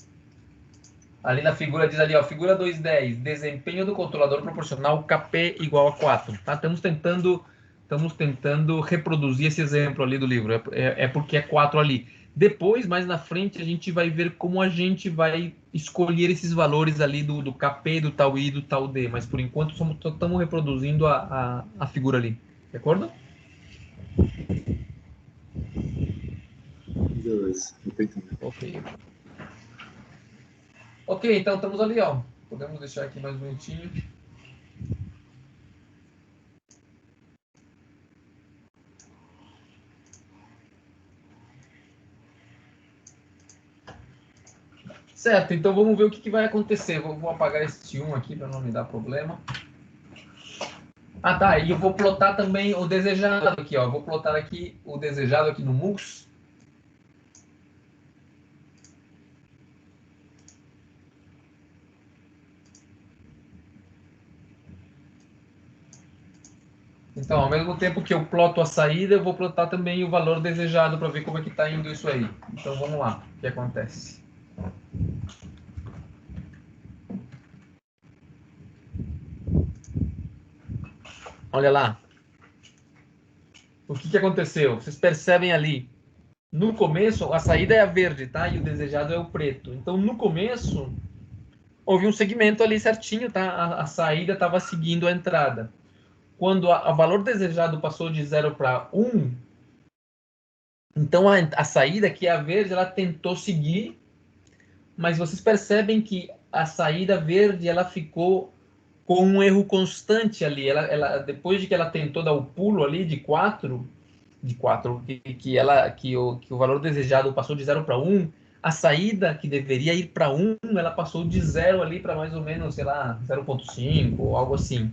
A: Ali na figura diz ali, ó, figura 2.10, desempenho do controlador proporcional KP igual a 4. Tá? Estamos tentando reproduzir esse exemplo ali do livro, é porque é 4 ali. Depois, mais na frente, a gente vai ver como a gente vai escolher esses valores ali do KP, do tal I, do tal D, mas por enquanto estamos reproduzindo a figura ali. De acordo?
C: Beleza, não tem tempo.
A: Ok, então estamos ali, ó. Podemos deixar aqui mais bonitinho. Certo, então vamos ver o que vai acontecer. Vou apagar esse 1 aqui para não me dar problema. Ah, tá. E eu vou plotar também o desejado aqui, ó. Vou plotar aqui o desejado aqui no MUX. Então, ao mesmo tempo que eu ploto a saída, eu vou plotar também o valor desejado para ver como é que está indo isso aí. Então, vamos lá. O que acontece? Olha lá. O que aconteceu? Vocês percebem ali. No começo, a saída é a verde, tá? E o desejado é o preto. Então, no começo, houve um segmento ali certinho, tá? A saída estava seguindo a entrada. Quando o valor desejado passou de 0 para 1, então a saída, que é a verde, ela tentou seguir, mas vocês percebem que a saída verde, ela ficou com um erro constante ali. Depois de que ela tentou dar o pulo ali de 4, que o valor desejado passou de 0 para 1, a saída que deveria ir para 1, ela passou de 0 ali para mais ou menos, sei lá, 0,5 ou algo assim.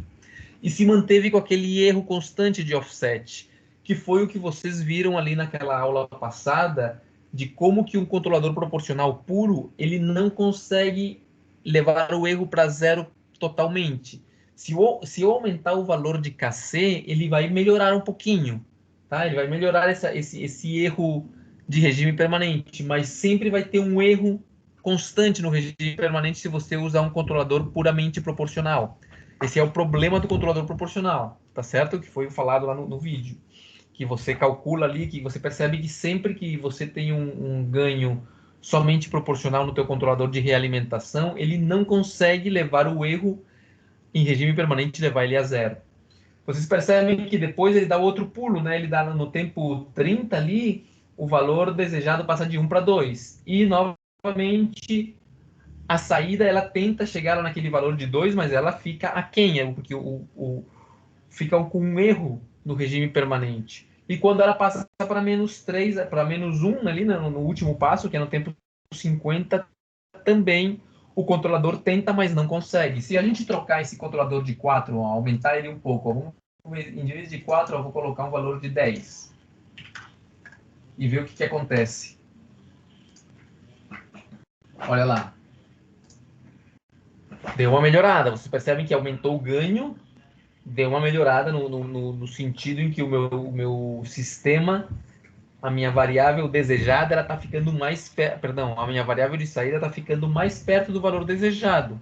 A: E se manteve com aquele erro constante de offset, que foi o que vocês viram ali naquela aula passada, de como que um controlador proporcional puro, ele não consegue levar o erro para 0 totalmente. Se eu aumentar o valor de KC, ele vai melhorar um pouquinho, tá? Ele vai melhorar esse erro de regime permanente, mas sempre vai ter um erro constante no regime permanente se você usar um controlador puramente proporcional. Esse é o problema do controlador proporcional, tá certo? Que foi falado lá no vídeo. Que você calcula ali, que você percebe que sempre que você tem um ganho somente proporcional no teu controlador de realimentação, ele não consegue levar o erro em regime permanente e levar ele a 0. Vocês percebem que depois ele dá outro pulo, né? Ele dá no tempo 30 ali, o valor desejado passa de 1 para 2. E novamente a saída, ela tenta chegar lá naquele valor de 2, mas ela fica aquém, porque fica com um erro no regime permanente. E quando ela passa para menos 3, para menos 1 ali no último passo, que é no tempo 50, também o controlador tenta, mas não consegue. Se a gente trocar esse controlador de 4, aumentar ele um pouco, em vez de 4, eu vou colocar um valor de 10. E ver o que acontece. Olha lá. Deu uma melhorada. Vocês percebem que aumentou o ganho, deu uma melhorada no sentido em que o meu sistema a minha variável desejada ela está ficando mais perdão, a minha variável de saída está ficando mais perto do valor desejado.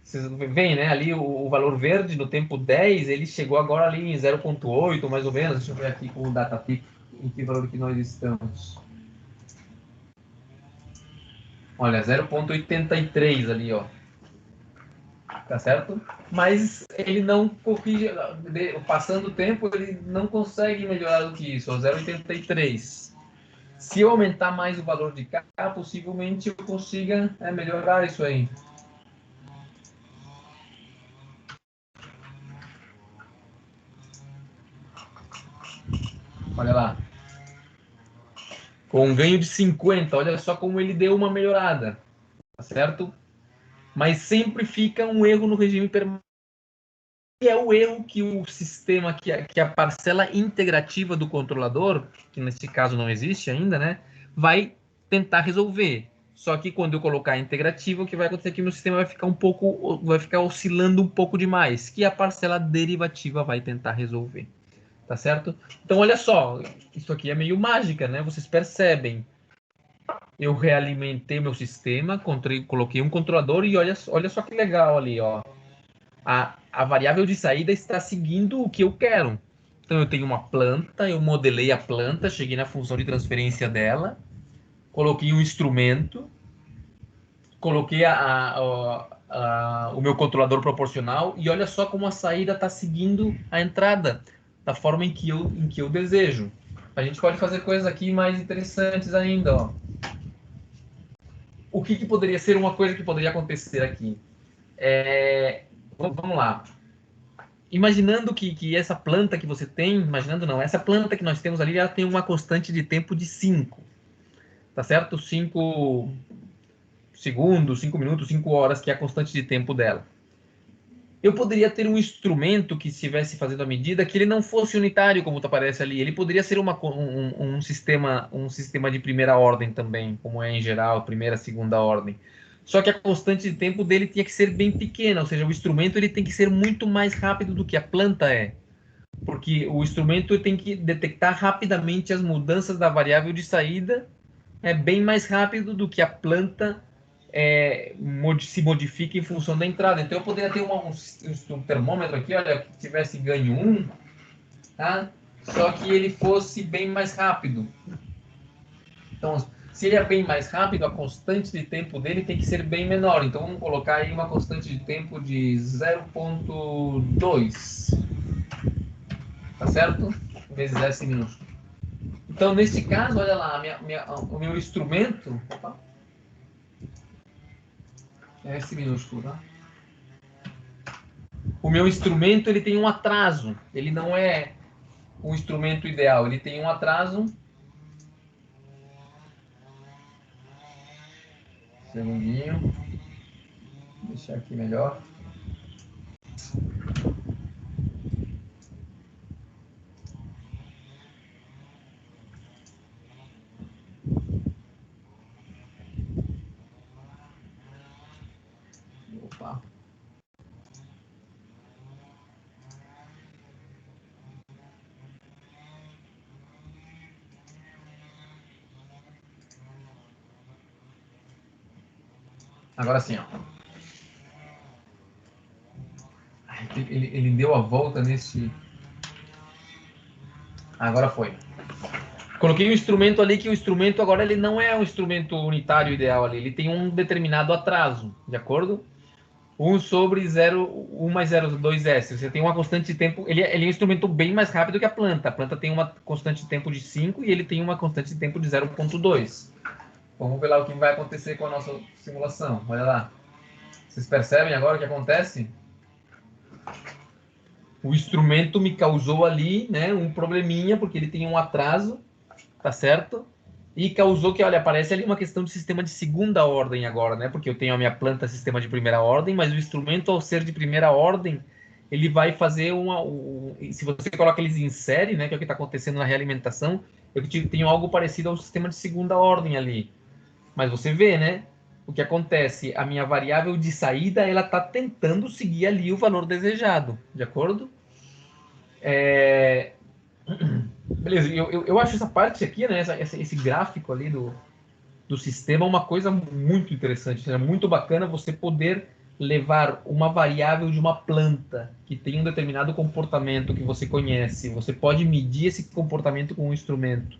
A: Vocês veem, né? Ali o valor verde no tempo 10, ele chegou agora ali em 0,8, mais ou menos. Deixa eu ver aqui com o datatip em que valor que nós estamos. Olha, 0,83 ali, ó. Tá certo? Mas ele não corrige, passando o tempo, ele não consegue melhorar do que isso, 0,83. Se eu aumentar mais o valor de K, possivelmente eu consiga melhorar isso aí. Olha lá. Com um ganho de 50, olha só como ele deu uma melhorada. Tá certo? Mas sempre fica um erro no regime permanente. E é o erro que o sistema, que a parcela integrativa do controlador, que nesse caso não existe ainda, né, vai tentar resolver. Só que quando eu colocar a integrativa, o que vai acontecer é que meu sistema vai ficar oscilando um pouco demais, que a parcela derivativa vai tentar resolver. Tá certo? Então, olha só, isso aqui é meio mágica, né? Vocês percebem. Eu realimentei meu sistema, coloquei um controlador e olha só que legal ali, ó. A variável de saída está seguindo o que eu quero. Então, eu tenho uma planta, eu modelei a planta, cheguei na função de transferência dela, coloquei um instrumento, coloquei o meu controlador proporcional e olha só como a saída está seguindo a entrada, da forma em que eu desejo. A gente pode fazer coisas aqui mais interessantes ainda, ó. O que poderia ser uma coisa que poderia acontecer aqui? Vamos lá. Imaginando que essa planta que você tem, imaginando não, essa planta que nós temos ali, ela tem uma constante de tempo de 5. Tá certo? 5 segundos, 5 minutos, 5 horas, que é a constante de tempo dela. Eu poderia ter um instrumento que estivesse fazendo a medida que ele não fosse unitário, como aparece ali. Ele poderia ser um sistema de primeira ordem também, como é em geral, primeira, segunda ordem. Só que a constante de tempo dele tinha que ser bem pequena, ou seja, o instrumento ele tem que ser muito mais rápido do que a planta é. Porque o instrumento tem que detectar rapidamente as mudanças da variável de saída, bem mais rápido do que a planta se modifica em função da entrada. Então eu poderia ter um termômetro aqui, olha, que tivesse ganho 1, tá? Só que ele fosse bem mais rápido. Então, se ele é bem mais rápido, a constante de tempo dele tem que ser bem menor. Então vamos colocar aí uma constante de tempo de 0,2. Tá certo? Vezes S minúsculo. Então, nesse caso, olha lá, o meu instrumento... Opa, é S minúsculo, tá? O meu instrumento ele tem um atraso. Ele não é o instrumento ideal. Ele tem um atraso. Segundinho. Vou deixar aqui melhor. Opa. Agora sim, ó. Ele deu a volta nesse... Agora foi. Coloquei um instrumento ali, que o instrumento agora ele não é um instrumento unitário ideal ali. Ele tem um determinado atraso, de acordo? 1 sobre 1 mais 0,2S. Você tem uma constante de tempo... Ele é um instrumento bem mais rápido que a planta. A planta tem uma constante de tempo de 5 e ele tem uma constante de tempo de 0,2. Vamos ver lá o que vai acontecer com a nossa simulação. Olha lá. Vocês percebem agora o que acontece? O instrumento me causou ali, né, um probleminha, porque ele tem um atraso, tá certo? E causou que, olha, aparece ali uma questão de sistema de segunda ordem agora, né? Porque eu tenho a minha planta sistema de primeira ordem, mas o instrumento, ao ser de primeira ordem, ele vai fazer se você coloca eles em série, né, que é o que está acontecendo na realimentação, eu tenho algo parecido ao sistema de segunda ordem ali. Mas você vê, né? O que acontece? A minha variável de saída, ela está tentando seguir ali o valor desejado, de acordo? Beleza, eu acho essa parte aqui, né, esse gráfico ali do sistema uma coisa muito interessante. É muito bacana você poder levar uma variável de uma planta que tem um determinado comportamento que você conhece. Você pode medir esse comportamento com um instrumento.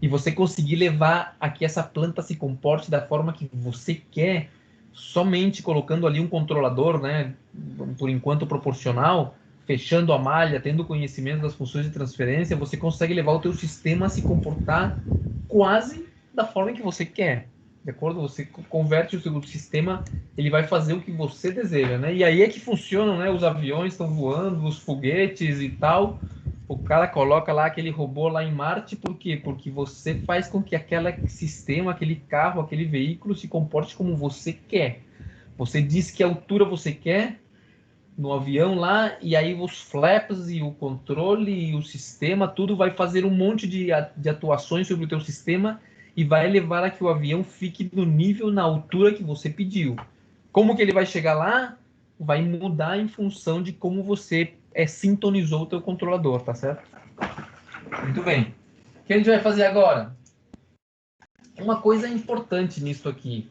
A: E você conseguir levar a que essa planta se comporte da forma que você quer, somente colocando ali um controlador, né, por enquanto proporcional, fechando a malha, tendo conhecimento das funções de transferência, você consegue levar o teu sistema a se comportar quase da forma que você quer. De acordo? Você converte o seu sistema, ele vai fazer o que você deseja, né? E aí é que funcionam, né? Os aviões estão voando, os foguetes e tal. O cara coloca lá aquele robô lá em Marte, por quê? Porque você faz com que aquele sistema, aquele carro, aquele veículo se comporte como você quer. Você diz que altura você quer no avião lá, e aí os flaps e o controle e o sistema, tudo vai fazer um monte de atuações sobre o teu sistema e vai levar a que o avião fique no nível, na altura que você pediu. Como que ele vai chegar lá? Vai mudar em função de como você sintonizou o teu controlador, tá certo? Muito bem. O que a gente vai fazer agora? Uma coisa importante nisso aqui,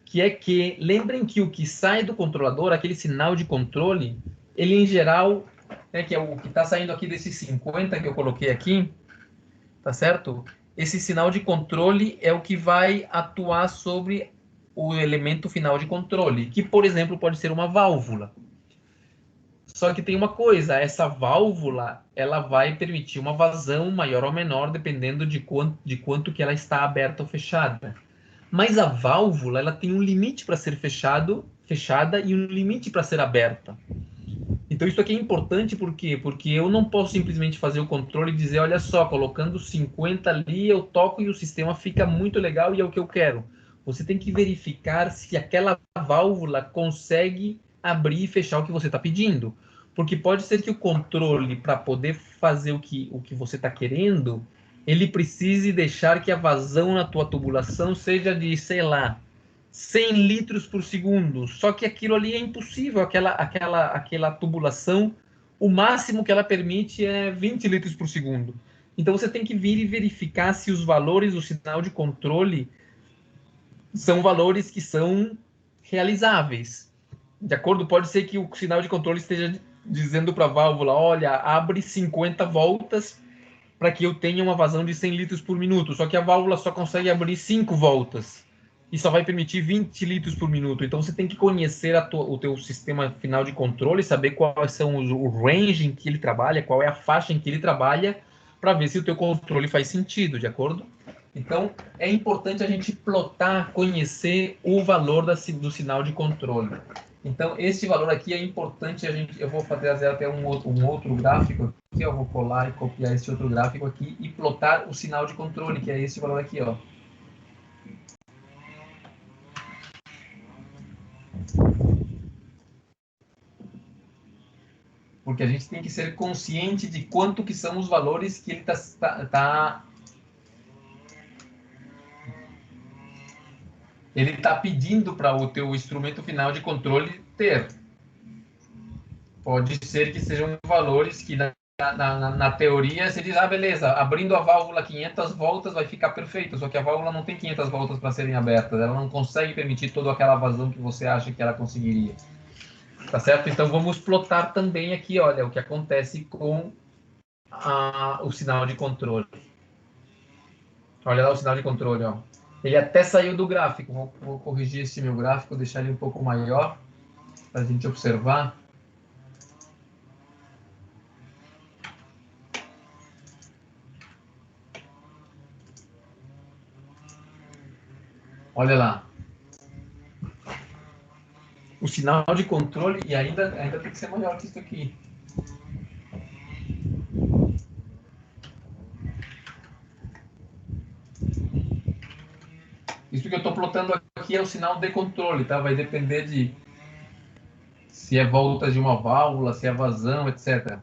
A: que é que, lembrem que o que sai do controlador, aquele sinal de controle, ele em geral, né, que é o que está saindo aqui desses 50 que eu coloquei aqui, tá certo? Esse sinal de controle é o que vai atuar sobre o elemento final de controle, que, por exemplo, pode ser uma válvula. Só que tem uma coisa, essa válvula, ela vai permitir uma vazão maior ou menor, dependendo de quanto que ela está aberta ou fechada. Mas a válvula, ela tem um limite para ser fechada e um limite para ser aberta. Então isso aqui é importante por quê? Porque eu não posso simplesmente fazer o controle e dizer, olha só, colocando 50 ali, eu toco e o sistema fica muito legal e é o que eu quero. Você tem que verificar se aquela válvula consegue abrir e fechar o que você está pedindo. Porque pode ser que o controle, para poder fazer o que você está querendo, ele precise deixar que a vazão na tua tubulação seja de, sei lá, 100 litros por segundo. Só que aquilo ali é impossível. Aquela tubulação, o máximo que ela permite é 20 litros por segundo. Então você tem que vir e verificar se os valores do sinal de controle são valores que são realizáveis. De acordo? Pode ser que o sinal de controle esteja dizendo para a válvula, olha, abre 50 voltas para que eu tenha uma vazão de 100 litros por minuto. Só que a válvula só consegue abrir 5 voltas e só vai permitir 20 litros por minuto. Então você tem que conhecer o teu sistema final de controle, saber quais são o range em que ele trabalha, qual é a faixa em que ele trabalha, para ver se o teu controle faz sentido, de acordo? Então é importante a gente plotar, conhecer o valor do sinal de controle. Então, esse valor aqui é importante, eu vou fazer até um outro gráfico aqui, eu vou colar e copiar esse outro gráfico aqui e plotar o sinal de controle, que é esse valor aqui, ó. Porque a gente tem que ser consciente de quanto que são os valores que ele ele está pedindo para o teu instrumento final de controle ter. Pode ser que sejam valores que na teoria você diz, beleza, abrindo a válvula 500 voltas vai ficar perfeito, só que a válvula não tem 500 voltas para serem abertas, ela não consegue permitir toda aquela vazão que você acha que ela conseguiria. Tá certo? Então vamos plotar também aqui, olha, o que acontece com o sinal de controle. Olha lá o sinal de controle, ó. Ele até saiu do gráfico. Vou corrigir esse meu gráfico, deixar ele um pouco maior para a gente observar. Olha lá. O sinal de controle, e ainda tem que ser maior que isso aqui. Isso que eu estou plotando aqui é o sinal de controle, tá? Vai depender de se é voltas de uma válvula, se é vazão, etc.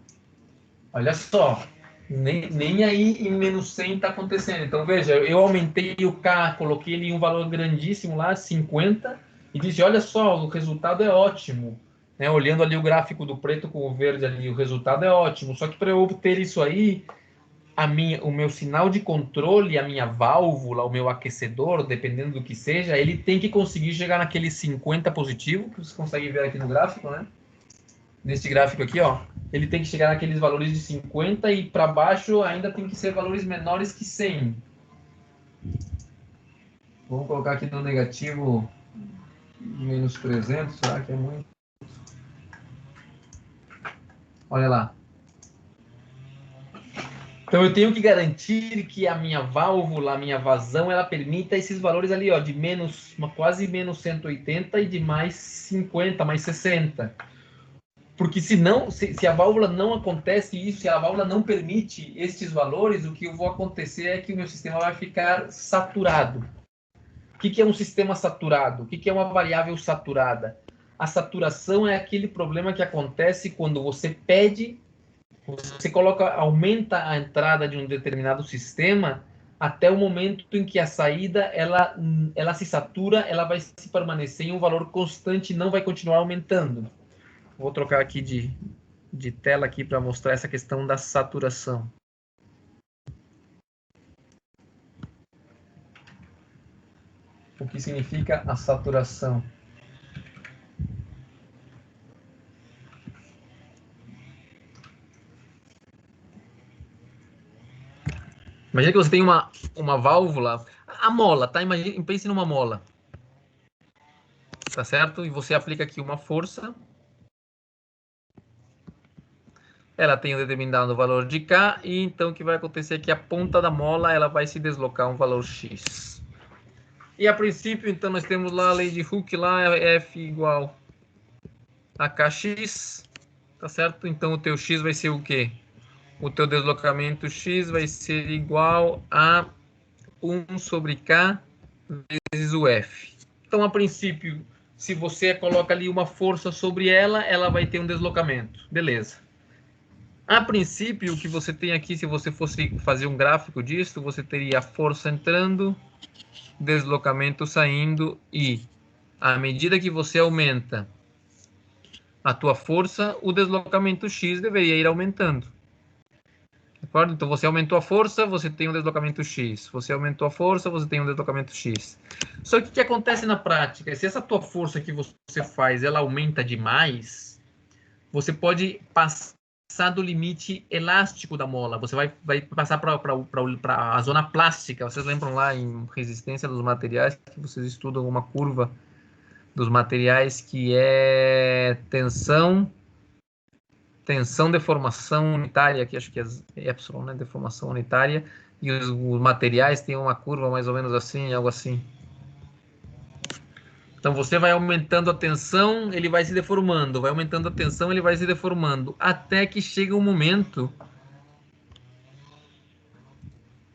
A: Olha só, nem aí em menos 100 está acontecendo. Então, veja, eu aumentei o K, coloquei ele em um valor grandíssimo lá, 50, e disse, olha só, o resultado é ótimo. Né? Olhando ali o gráfico do preto com o verde ali, o resultado é ótimo. Só que para eu obter isso aí, o meu sinal de controle, a minha válvula, o meu aquecedor, dependendo do que seja, ele tem que conseguir chegar naquele 50 positivo, que você consegue ver aqui no gráfico, né? Nesse gráfico aqui, ó, ele tem que chegar naqueles valores de 50 e para baixo ainda tem que ser valores menores que 100. Vamos colocar aqui no negativo menos 300, será que é muito? Olha lá. Então eu tenho que garantir que a minha válvula, a minha vazão, ela permita esses valores ali, ó, de quase menos 180 e de mais 50, mais 60. Porque se a válvula não acontece isso, se a válvula não permite estes valores, o que vai acontecer é que o meu sistema vai ficar saturado. O que é um sistema saturado? O que é uma variável saturada? A saturação é aquele problema que acontece quando você aumenta a entrada de um determinado sistema até o momento em que a saída ela se satura, ela vai se permanecer em um valor constante e não vai continuar aumentando. Vou trocar aqui de tela aqui para mostrar essa questão da saturação. O que significa a saturação? Imagina que você tem uma válvula, a mola, tá? Pense numa mola. Tá certo? E você aplica aqui uma força. Ela tem um determinado valor de K, e então o que vai acontecer é que a ponta da mola ela vai se deslocar um valor X. E a princípio, então, nós temos lá a lei de Hooke, lá é F igual a KX, tá certo? Então o teu X vai ser o quê? O teu deslocamento X vai ser igual a 1 sobre K vezes o F. Então, a princípio, se você coloca ali uma força sobre ela, ela vai ter um deslocamento. Beleza. A princípio, o que você tem aqui, se você fosse fazer um gráfico disso, você teria a força entrando, deslocamento saindo, e à medida que você aumenta a tua força, o deslocamento X deveria ir aumentando. De acordo? Então, você aumentou a força, você tem um deslocamento X. Você aumentou a força, você tem um deslocamento X. Só que o que acontece na prática? Se essa tua força que você faz, ela aumenta demais, você pode passar do limite elástico da mola. Você vai passar para a zona plástica. Vocês lembram lá em resistência dos materiais, que vocês estudam uma curva dos materiais que é tensão, deformação unitária, que acho que é epsilon, né? Deformação unitária, e os materiais têm uma curva mais ou menos assim, algo assim. Então você vai aumentando a tensão, ele vai se deformando, vai aumentando a tensão, ele vai se deformando, até que chega um momento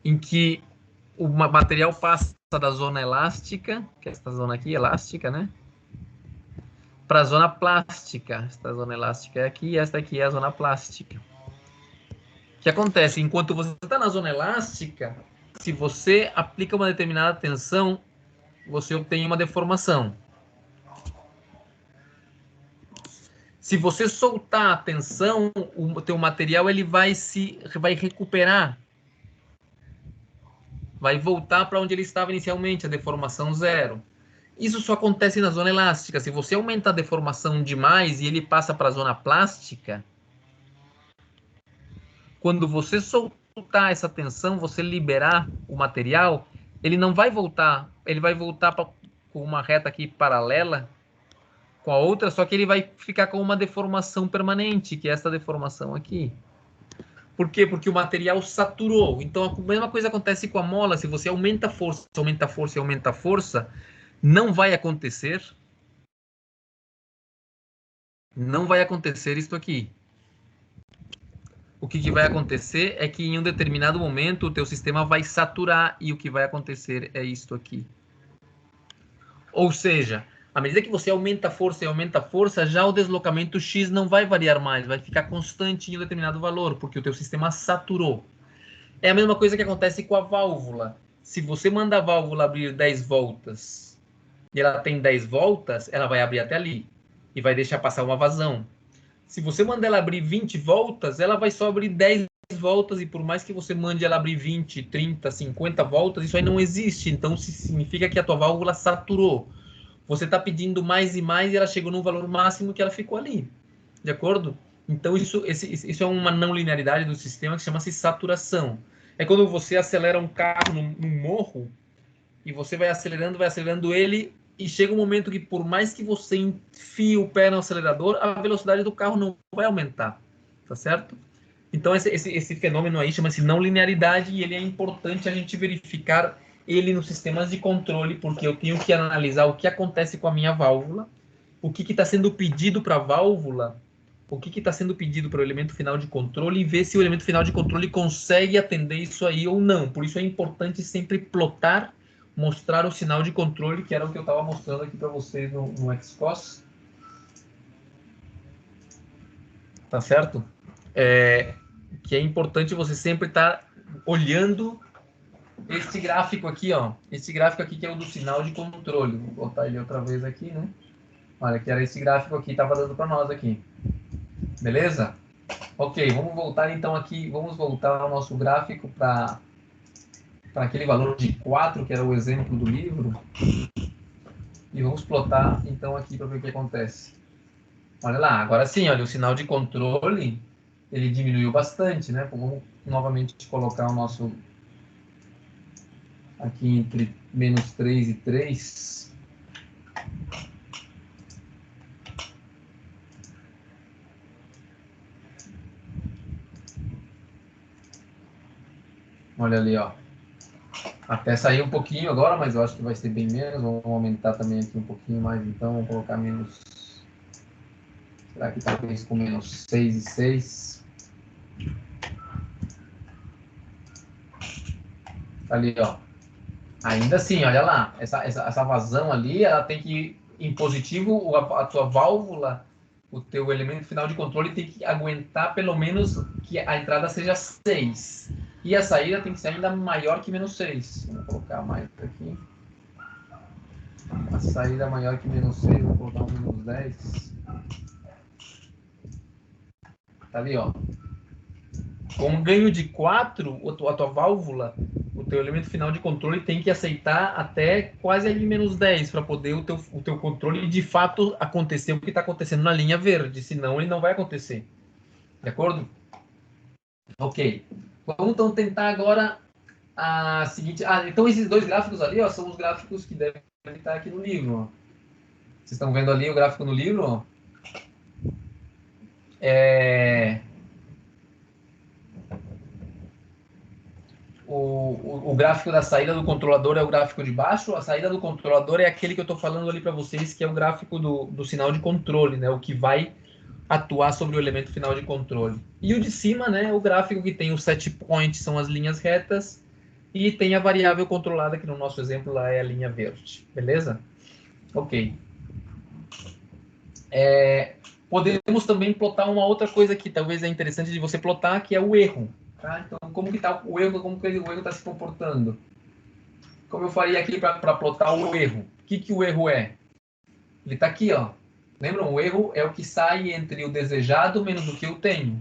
A: em que o material passa da zona elástica, que é essa zona aqui, elástica, né? Para a zona plástica. Esta zona elástica é aqui e esta aqui é a zona plástica. O que acontece? Enquanto você está na zona elástica, se você aplica uma determinada tensão, você obtém uma deformação. Se você soltar a tensão, o teu material ele vai recuperar. Vai voltar para onde ele estava inicialmente, a deformação zero. Isso só acontece na zona elástica. Se você aumenta a deformação demais e ele passa para a zona plástica, quando você soltar essa tensão, você liberar o material, ele não vai voltar, ele vai voltar com uma reta aqui paralela com a outra, só que ele vai ficar com uma deformação permanente, que é essa deformação aqui. Por quê? Porque o material saturou. Então a mesma coisa acontece com a mola. Se você aumenta a força, aumenta a força e aumenta a força, não vai acontecer isso aqui. O que vai acontecer é que em um determinado momento o teu sistema vai saturar e o que vai acontecer é isto aqui. Ou seja, à medida que você aumenta a força e aumenta a força, já o deslocamento X não vai variar mais, vai ficar constante em um determinado valor, porque o teu sistema saturou. É a mesma coisa que acontece com a válvula. Se você manda a válvula abrir 10 voltas e ela tem 10 voltas, ela vai abrir até ali e vai deixar passar uma vazão. Se você mandar ela abrir 20 voltas, ela vai só abrir 10 voltas, e por mais que você mande ela abrir 20, 30, 50 voltas, isso aí não existe. Então, significa que a tua válvula saturou. Você está pedindo mais e mais, e ela chegou no valor máximo que ela ficou ali. De acordo? Então, isso é uma não linearidade do sistema que chama-se saturação. É quando você acelera um carro num morro, e você vai acelerando ele, e chega um momento que, por mais que você enfie o pé no acelerador, a velocidade do carro não vai aumentar. Tá certo? Então, esse fenômeno aí chama-se não linearidade, e ele é importante a gente verificar ele nos sistemas de controle, porque eu tenho que analisar o que acontece com a minha válvula, o que está sendo pedido para a válvula, o que está sendo pedido para o elemento final de controle, e ver se o elemento final de controle consegue atender isso aí ou não. Por isso é importante sempre plotar, mostrar o sinal de controle, que era o que eu estava mostrando aqui para vocês no XCOS. Tá certo? Que é importante você sempre estar olhando esse gráfico aqui, ó. Esse gráfico aqui que é o do sinal de controle. Vou botar ele outra vez aqui, né? Olha, que era esse gráfico aqui, estava dando para nós aqui. Beleza? Ok, vamos voltar então aqui, vamos voltar ao nosso gráfico para aquele valor de 4, que era o exemplo do livro. E vamos plotar então aqui para ver o que acontece. Olha lá, agora sim, olha, o sinal de controle, ele diminuiu bastante, né? Vamos novamente colocar o nosso aqui entre menos 3 e 3. Olha ali, ó. Até sair um pouquinho agora, mas eu acho que vai ser bem menos. Vamos aumentar também aqui um pouquinho mais, então. Vamos colocar menos... Será que talvez com menos 6 e 6? Ali, ó. Ainda assim, olha lá. Essa vazão ali, ela tem que ir em positivo. A tua válvula, o teu elemento final de controle tem que aguentar pelo menos que a entrada seja 6. E a saída tem que ser ainda maior que menos 6. Vamos colocar mais aqui. A saída maior que menos 6, vou colocar um menos 10. Tá ali, ó. Com um ganho de 4, a tua válvula, o teu elemento final de controle tem que aceitar até quase ali menos 10 para poder o teu controle de fato acontecer o que está acontecendo na linha verde. Senão ele não vai acontecer. De acordo? Ok. Vamos então tentar agora a seguinte... então esses dois gráficos ali, ó, são os gráficos que devem estar aqui no livro. Ó. Vocês estão vendo ali o gráfico no livro? Ó. O gráfico da saída do controlador é o gráfico de baixo. A saída do controlador é aquele que eu estou falando ali para vocês, que é o gráfico do sinal de controle, né? O que vai atuar sobre o elemento final de controle. E o de cima, né, o gráfico que tem os set points, são as linhas retas, e tem a variável controlada, que no nosso exemplo lá é a linha verde. Beleza? Ok. Podemos também plotar uma outra coisa que talvez é interessante de você plotar, que é o erro. Tá? Então, como que está o erro, como que o erro está se comportando? Como eu faria aqui para plotar o erro? O que o erro é? Ele está aqui, ó. Lembram? O erro é o que sai entre o desejado menos o que eu tenho.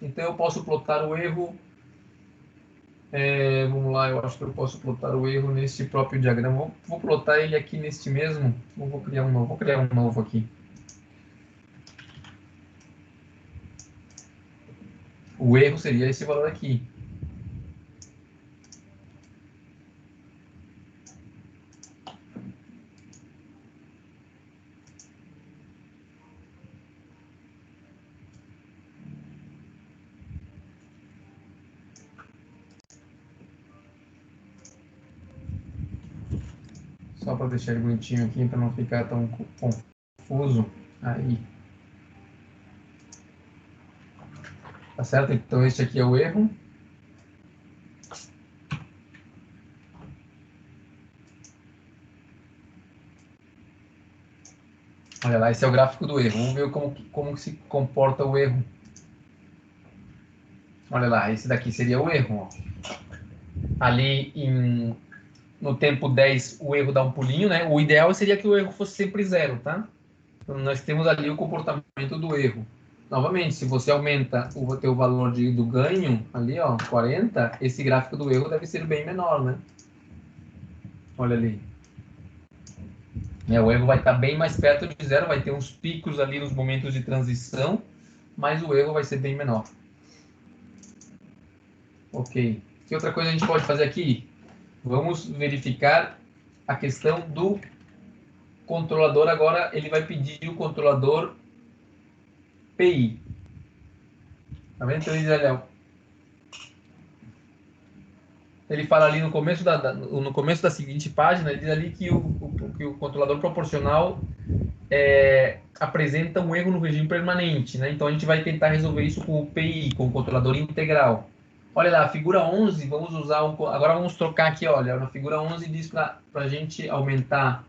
A: Então, eu posso plotar o erro... vamos lá, eu acho que eu posso plotar o erro neste próprio diagrama. Vou plotar ele aqui neste mesmo. Vou criar um novo. Vou criar um novo aqui. O erro seria esse valor aqui. Só para deixar ele bonitinho aqui, para não ficar tão confuso. Aí. Tá certo? Então, este aqui é o erro. Olha lá, esse é o gráfico do erro. Vamos ver como se comporta o erro. Olha lá, esse daqui seria o erro. Ó. Ali no tempo 10, o erro dá um pulinho, né? O ideal seria que o erro fosse sempre 0, tá? Então, nós temos ali o comportamento do erro. novamente, se você aumenta o teu valor do ganho ali, ó, 40, esse gráfico do erro deve ser bem menor, né? Olha ali. O erro vai estar bem mais perto de zero, vai ter uns picos ali nos momentos de transição, mas o erro vai ser bem menor. Ok. Que outra coisa a gente pode fazer aqui? Vamos verificar a questão do controlador. Agora ele vai pedir o controlador PI. Tá vendo? Então, ele fala ali no começo da seguinte página, ele diz ali que o controlador proporcional apresenta um erro no regime permanente, né? Então a gente vai tentar resolver isso com o PI, com o controlador integral. Olha lá, a figura 11, vamos usar agora vamos trocar aqui, olha, na figura 11 diz para a gente aumentar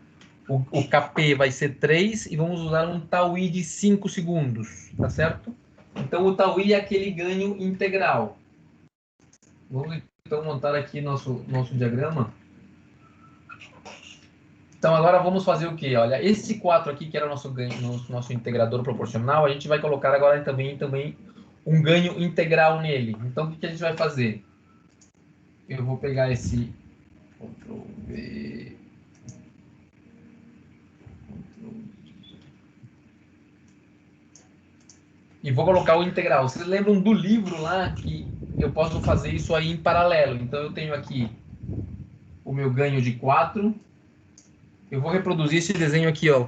A: o KP vai ser 3 e vamos usar um tau-i de 5 segundos, tá certo? Então o tau-i é aquele ganho integral. Vamos então montar aqui nosso diagrama. Então agora vamos fazer o quê? Olha, esse 4 aqui, que era o nosso ganho, nosso integrador proporcional, a gente vai colocar agora também um ganho integral nele. Então o que a gente vai fazer? Eu vou pegar esse Ctrl V, e vou colocar o integral. Vocês lembram do livro lá que eu posso fazer isso aí em paralelo? Então eu tenho aqui o meu ganho de 4. Eu vou reproduzir esse desenho aqui, ó.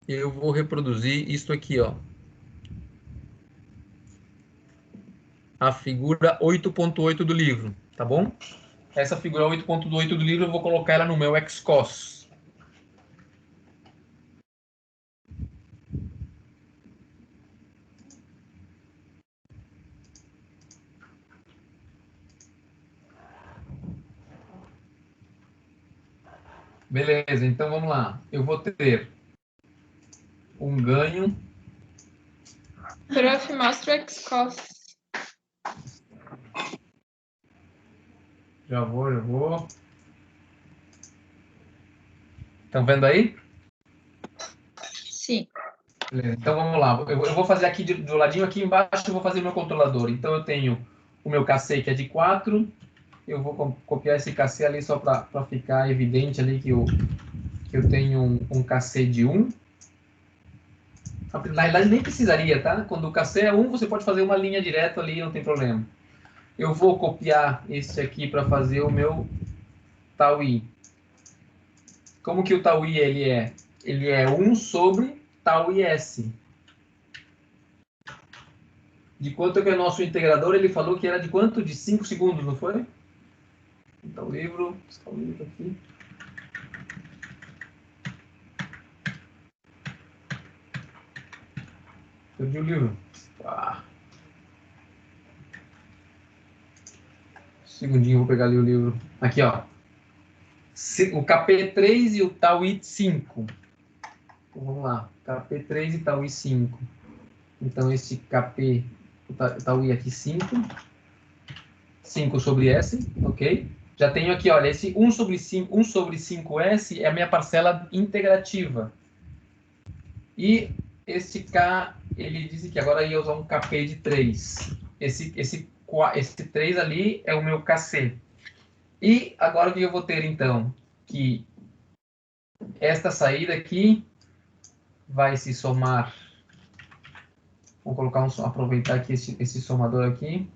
A: Eu vou reproduzir isso aqui, ó. A figura 8.8 do livro, tá bom? Essa figura 8.8 do livro eu vou colocar ela no meu XCOS. Beleza, então vamos lá. Eu vou ter um ganho.
B: Prof, mostra o XCOS.
A: Já vou. Estão vendo aí?
B: Sim.
A: Beleza, então vamos lá. Eu vou fazer aqui do ladinho aqui embaixo, eu vou fazer meu controlador. Então eu tenho o meu KC que é de 4. Eu vou copiar esse KC ali só para ficar evidente ali que eu tenho um KC de 1. Na realidade nem precisaria, tá? Quando o KC é 1, você pode fazer uma linha direta ali, não tem problema. Eu vou copiar esse aqui para fazer o meu tau-i. Como que o tau-i ele é? Ele é 1 sobre tau-is. De quanto que é o nosso integrador? Ele falou que era de quanto? De 5 segundos, não foi? Então o livro, está o livro aqui. Perdi o livro. Ah. Segundinho, vou pegar ali o livro. Aqui, ó. O KP3 e o tau-i 5. Então, vamos lá. KP3 e tau-i 5. Então esse KP, o tau-i aqui 5. 5 sobre S, ok? Já tenho aqui, olha, esse 1 sobre 5S é a minha parcela integrativa. E esse K, ele disse que agora ia usar um KP de 3. Esse 3 ali é o meu KC. E agora o que eu vou ter, então? Que esta saída aqui vai se somar. Vamos colocar aproveitar aqui esse somador aqui.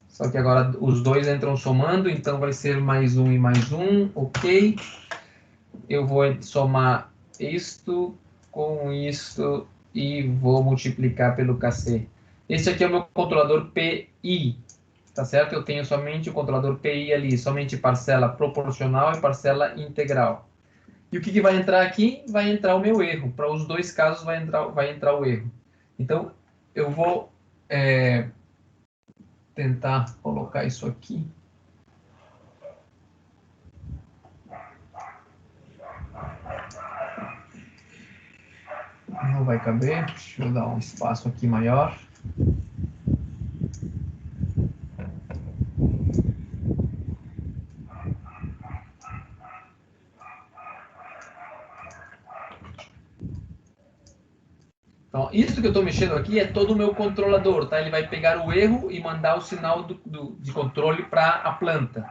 A: Só que agora os dois entram somando, então vai ser mais um e mais um, ok. Eu vou somar isto com isto e vou multiplicar pelo KC. Esse aqui é o meu controlador PI, tá certo? Eu tenho somente o controlador PI ali, somente parcela proporcional e parcela integral. E o que vai entrar aqui? Vai entrar o meu erro. Para os dois casos vai entrar o erro. Então, eu vou tentar colocar isso aqui. Não vai caber. Deixa eu dar um espaço aqui maior. Então, isso que eu estou mexendo aqui é todo o meu controlador, tá? Ele vai pegar o erro e mandar o sinal de controle para a planta.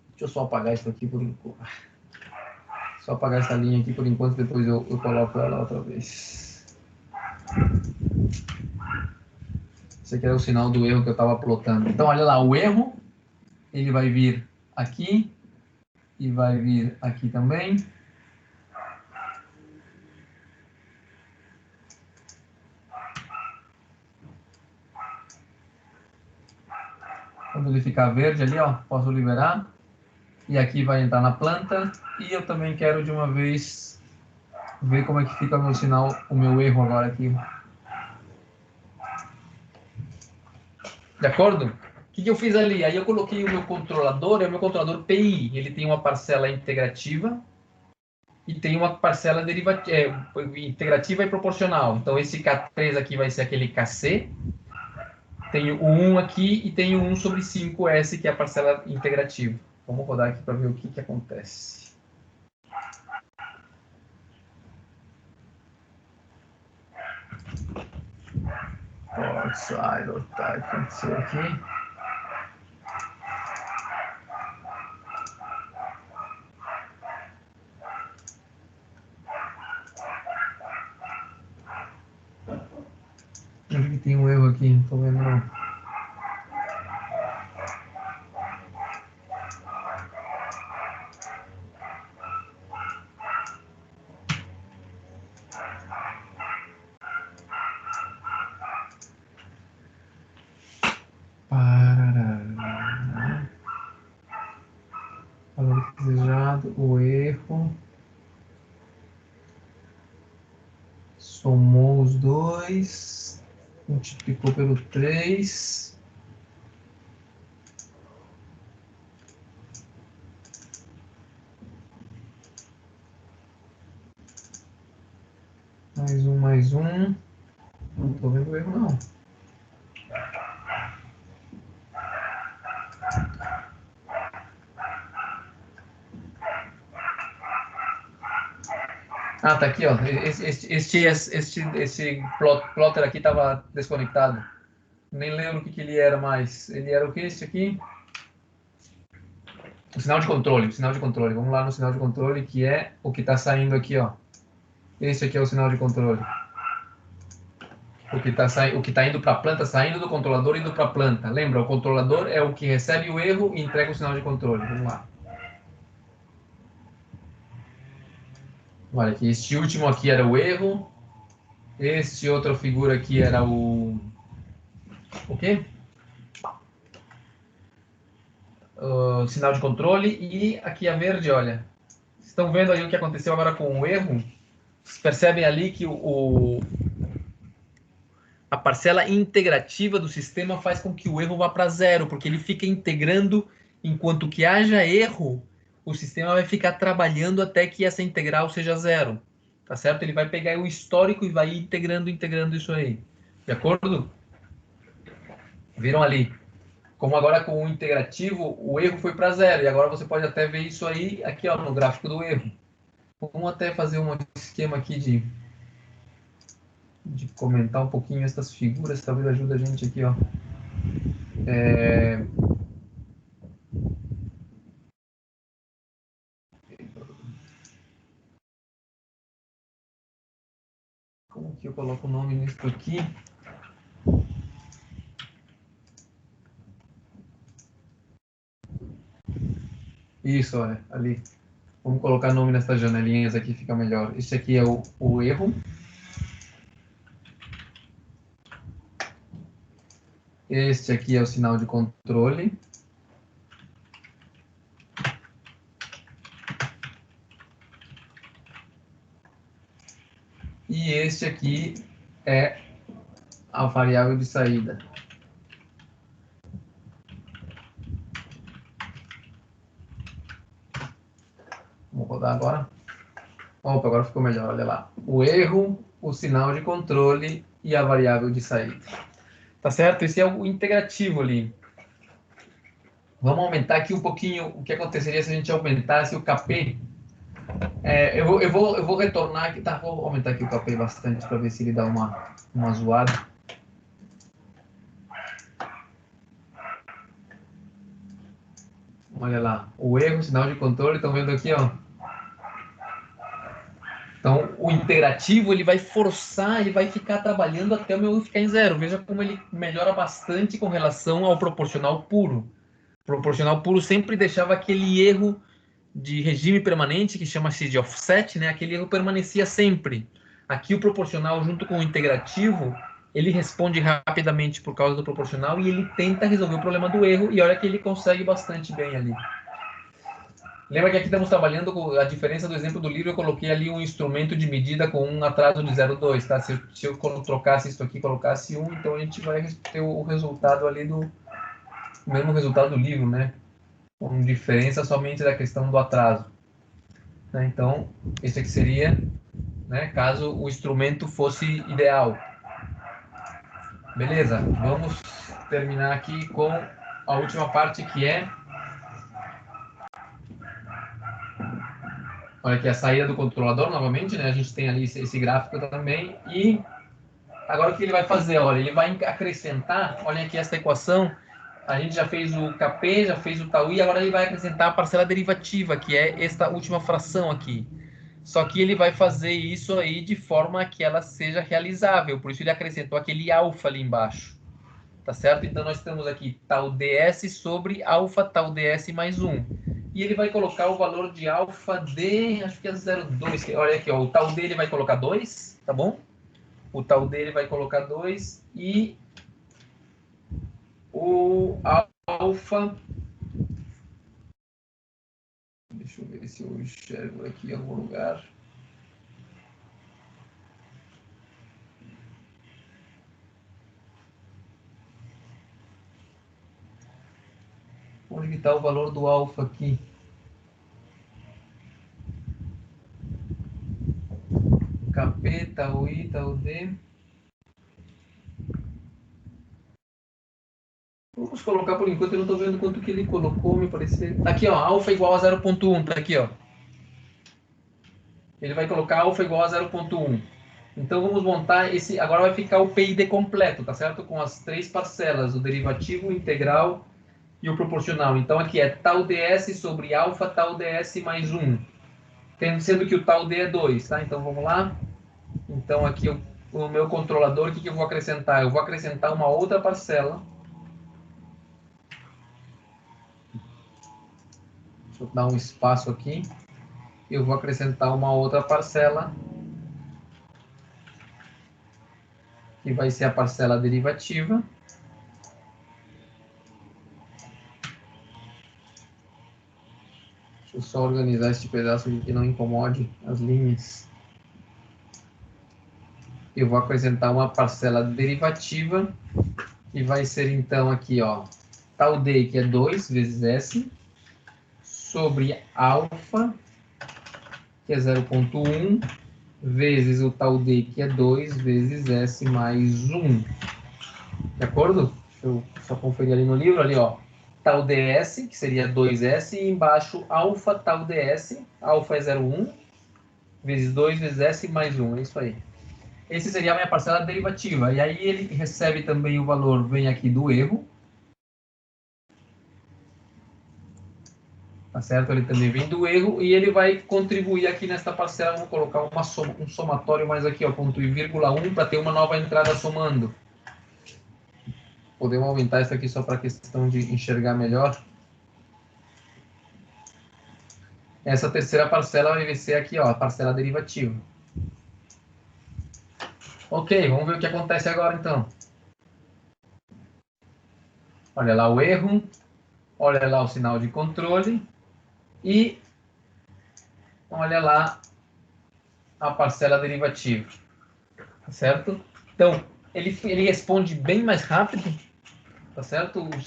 A: Deixa eu só apagar isso aqui por enquanto. Só apagar essa linha aqui por enquanto, depois eu coloco ela outra vez. Esse aqui é o sinal do erro que eu estava plotando. Então, olha lá, o erro, ele vai vir aqui e vai vir aqui também. Quando ele ficar verde ali, ó, posso liberar. E aqui vai entrar na planta. E eu também quero de uma vez ver como é que fica o meu sinal, o meu erro agora aqui. De acordo? O que eu fiz ali? Aí eu coloquei o meu controlador, é o meu controlador PI. Ele tem uma parcela integrativa e tem uma parcela integrativa e proporcional. Então esse K3 aqui vai ser aquele KC. Tem o 1 aqui e tem o 1 sobre 5S, que é a parcela integrativa. Vamos rodar aqui para ver o que acontece. Outside of type, aconteceu aqui. Onde que tem um erro aqui? Não tô vendo não. Valor desejado, o erro. Somou os dois. Multiplicou pelo 3. Mais um. Não estou vendo o erro, não. Ah, tá aqui, ó. Esse plotter aqui estava desconectado. Nem lembro o que ele era mais. Ele era o que? Esse aqui? O sinal de controle. O sinal de controle. Vamos lá no sinal de controle, que é o que está saindo aqui, ó. Esse aqui é o sinal de controle. O que tá indo para a planta, saindo do controlador e indo para a planta. Lembra, o controlador é o que recebe o erro e entrega o sinal de controle. Vamos lá. Olha aqui, este último aqui era o erro. Este outra figura aqui era o quê? O sinal de controle. E aqui a verde, olha. Estão vendo aí o que aconteceu agora com o erro? Vocês percebem ali que a parcela integrativa do sistema faz com que o erro vá para zero, porque ele fica integrando, enquanto que haja erro, o sistema vai ficar trabalhando até que essa integral seja zero. Tá certo? Ele vai pegar o histórico e vai ir integrando isso aí. De acordo? Viram ali? Como agora com o integrativo, o erro foi para zero. E agora você pode até ver isso aí, aqui ó, no gráfico do erro. Vamos até fazer um esquema aqui de comentar um pouquinho essas figuras, talvez ajude a gente aqui, ó. Como que eu coloco o nome nisso aqui? Isso, olha, ali. Vamos colocar nome nessas janelinhas aqui, fica melhor. Esse aqui é o erro. Este aqui é o sinal de controle. E este aqui é a variável de saída. Vamos rodar agora. Opa, agora ficou melhor, olha lá. O erro, o sinal de controle e a variável de saída. Tá certo? Esse é o integrativo ali. Vamos aumentar aqui um pouquinho o que aconteceria se a gente aumentasse o KP. Eu vou retornar aqui, tá? Vou aumentar aqui o KP bastante para ver se ele dá uma zoada. Olha lá, o erro, sinal de controle, estão vendo aqui, ó. Então, o interativo, ele vai forçar, ele vai ficar trabalhando até o meu ficar em zero. Veja como ele melhora bastante com relação ao proporcional puro. O proporcional puro sempre deixava aquele erro de regime permanente, que chama-se de offset, né? Aquele erro permanecia sempre. Aqui o proporcional, junto com o integrativo, ele responde rapidamente por causa do proporcional e ele tenta resolver o problema do erro, e olha que ele consegue bastante bem ali. Lembra que aqui estamos trabalhando com a diferença do exemplo do livro, eu coloquei ali um instrumento de medida com um atraso de 0,2, tá? Se eu trocasse isso aqui, colocasse 1, então a gente vai ter o resultado ali do mesmo resultado do livro, né? Com diferença somente da questão do atraso. Né? Então, esse aqui seria, né, caso o instrumento fosse ideal. Beleza, vamos terminar aqui com a última parte, que é, olha aqui, a saída do controlador novamente, né? A gente tem ali esse gráfico também. E agora o que ele vai fazer? Olha, ele vai acrescentar, olha aqui essa equação, a gente já fez o Kp, já fez o tau i, agora ele vai acrescentar a parcela derivativa, que é esta última fração aqui. Só que ele vai fazer isso aí de forma que ela seja realizável, por isso ele acrescentou aquele alfa ali embaixo. Tá certo? Então nós temos aqui tau ds sobre alfa tau ds mais 1. E ele vai colocar o valor de alfa de, acho que é 0,2. Olha aqui, ó, o tau d ele vai colocar 2, tá bom? O tau d ele vai colocar 2 e o alfa... Deixa eu ver se eu enxergo aqui em algum lugar. Onde está o valor do alfa aqui? Kp, tau i, tau d. Vamos colocar por enquanto, eu não estou vendo quanto que ele colocou, me parecer. Aqui, ó, alfa igual a 0,1, tá aqui, ó. Ele vai colocar alfa igual a 0,1. Então vamos montar esse, agora vai ficar o PID completo, tá certo? Com as três parcelas, o derivativo, o integral e o proporcional. Então aqui é tau ds sobre alfa tau ds mais 1. Sendo que o tau d é 2, tá? Então vamos lá. Então aqui o meu controlador, o que eu vou acrescentar? Eu vou acrescentar uma outra parcela. Deixa eu dar um espaço aqui. Eu vou acrescentar uma outra parcela, que vai ser a parcela derivativa. Deixa eu só organizar este pedaço aqui que não incomode as linhas. Eu vou acrescentar uma parcela derivativa, que vai ser então aqui, ó, tau d, que é 2 vezes s, sobre alfa, que é 0,1, vezes o tau d, que é 2 vezes s mais 1. De acordo? Deixa eu só conferir ali no livro, ali, ó. Tau ds, que seria 2s, e embaixo alfa tau ds, alfa é 0,1, vezes 2 vezes s mais 1, é isso aí. Esse seria a minha parcela derivativa. E aí ele recebe também o valor, vem aqui do erro. Tá certo? Ele também vem do erro e ele vai contribuir aqui nesta parcela. Vamos colocar um somatório mais aqui, ó, ponto e vírgula 1, para ter uma nova entrada somando. Podemos aumentar isso aqui só para questão de enxergar melhor. Essa terceira parcela vai ser aqui, ó, a parcela derivativa. Ok, vamos ver o que acontece agora então. Olha lá o erro, olha lá o sinal de controle e olha lá a parcela derivativa. Tá certo? Então, ele responde bem mais rápido, tá certo? O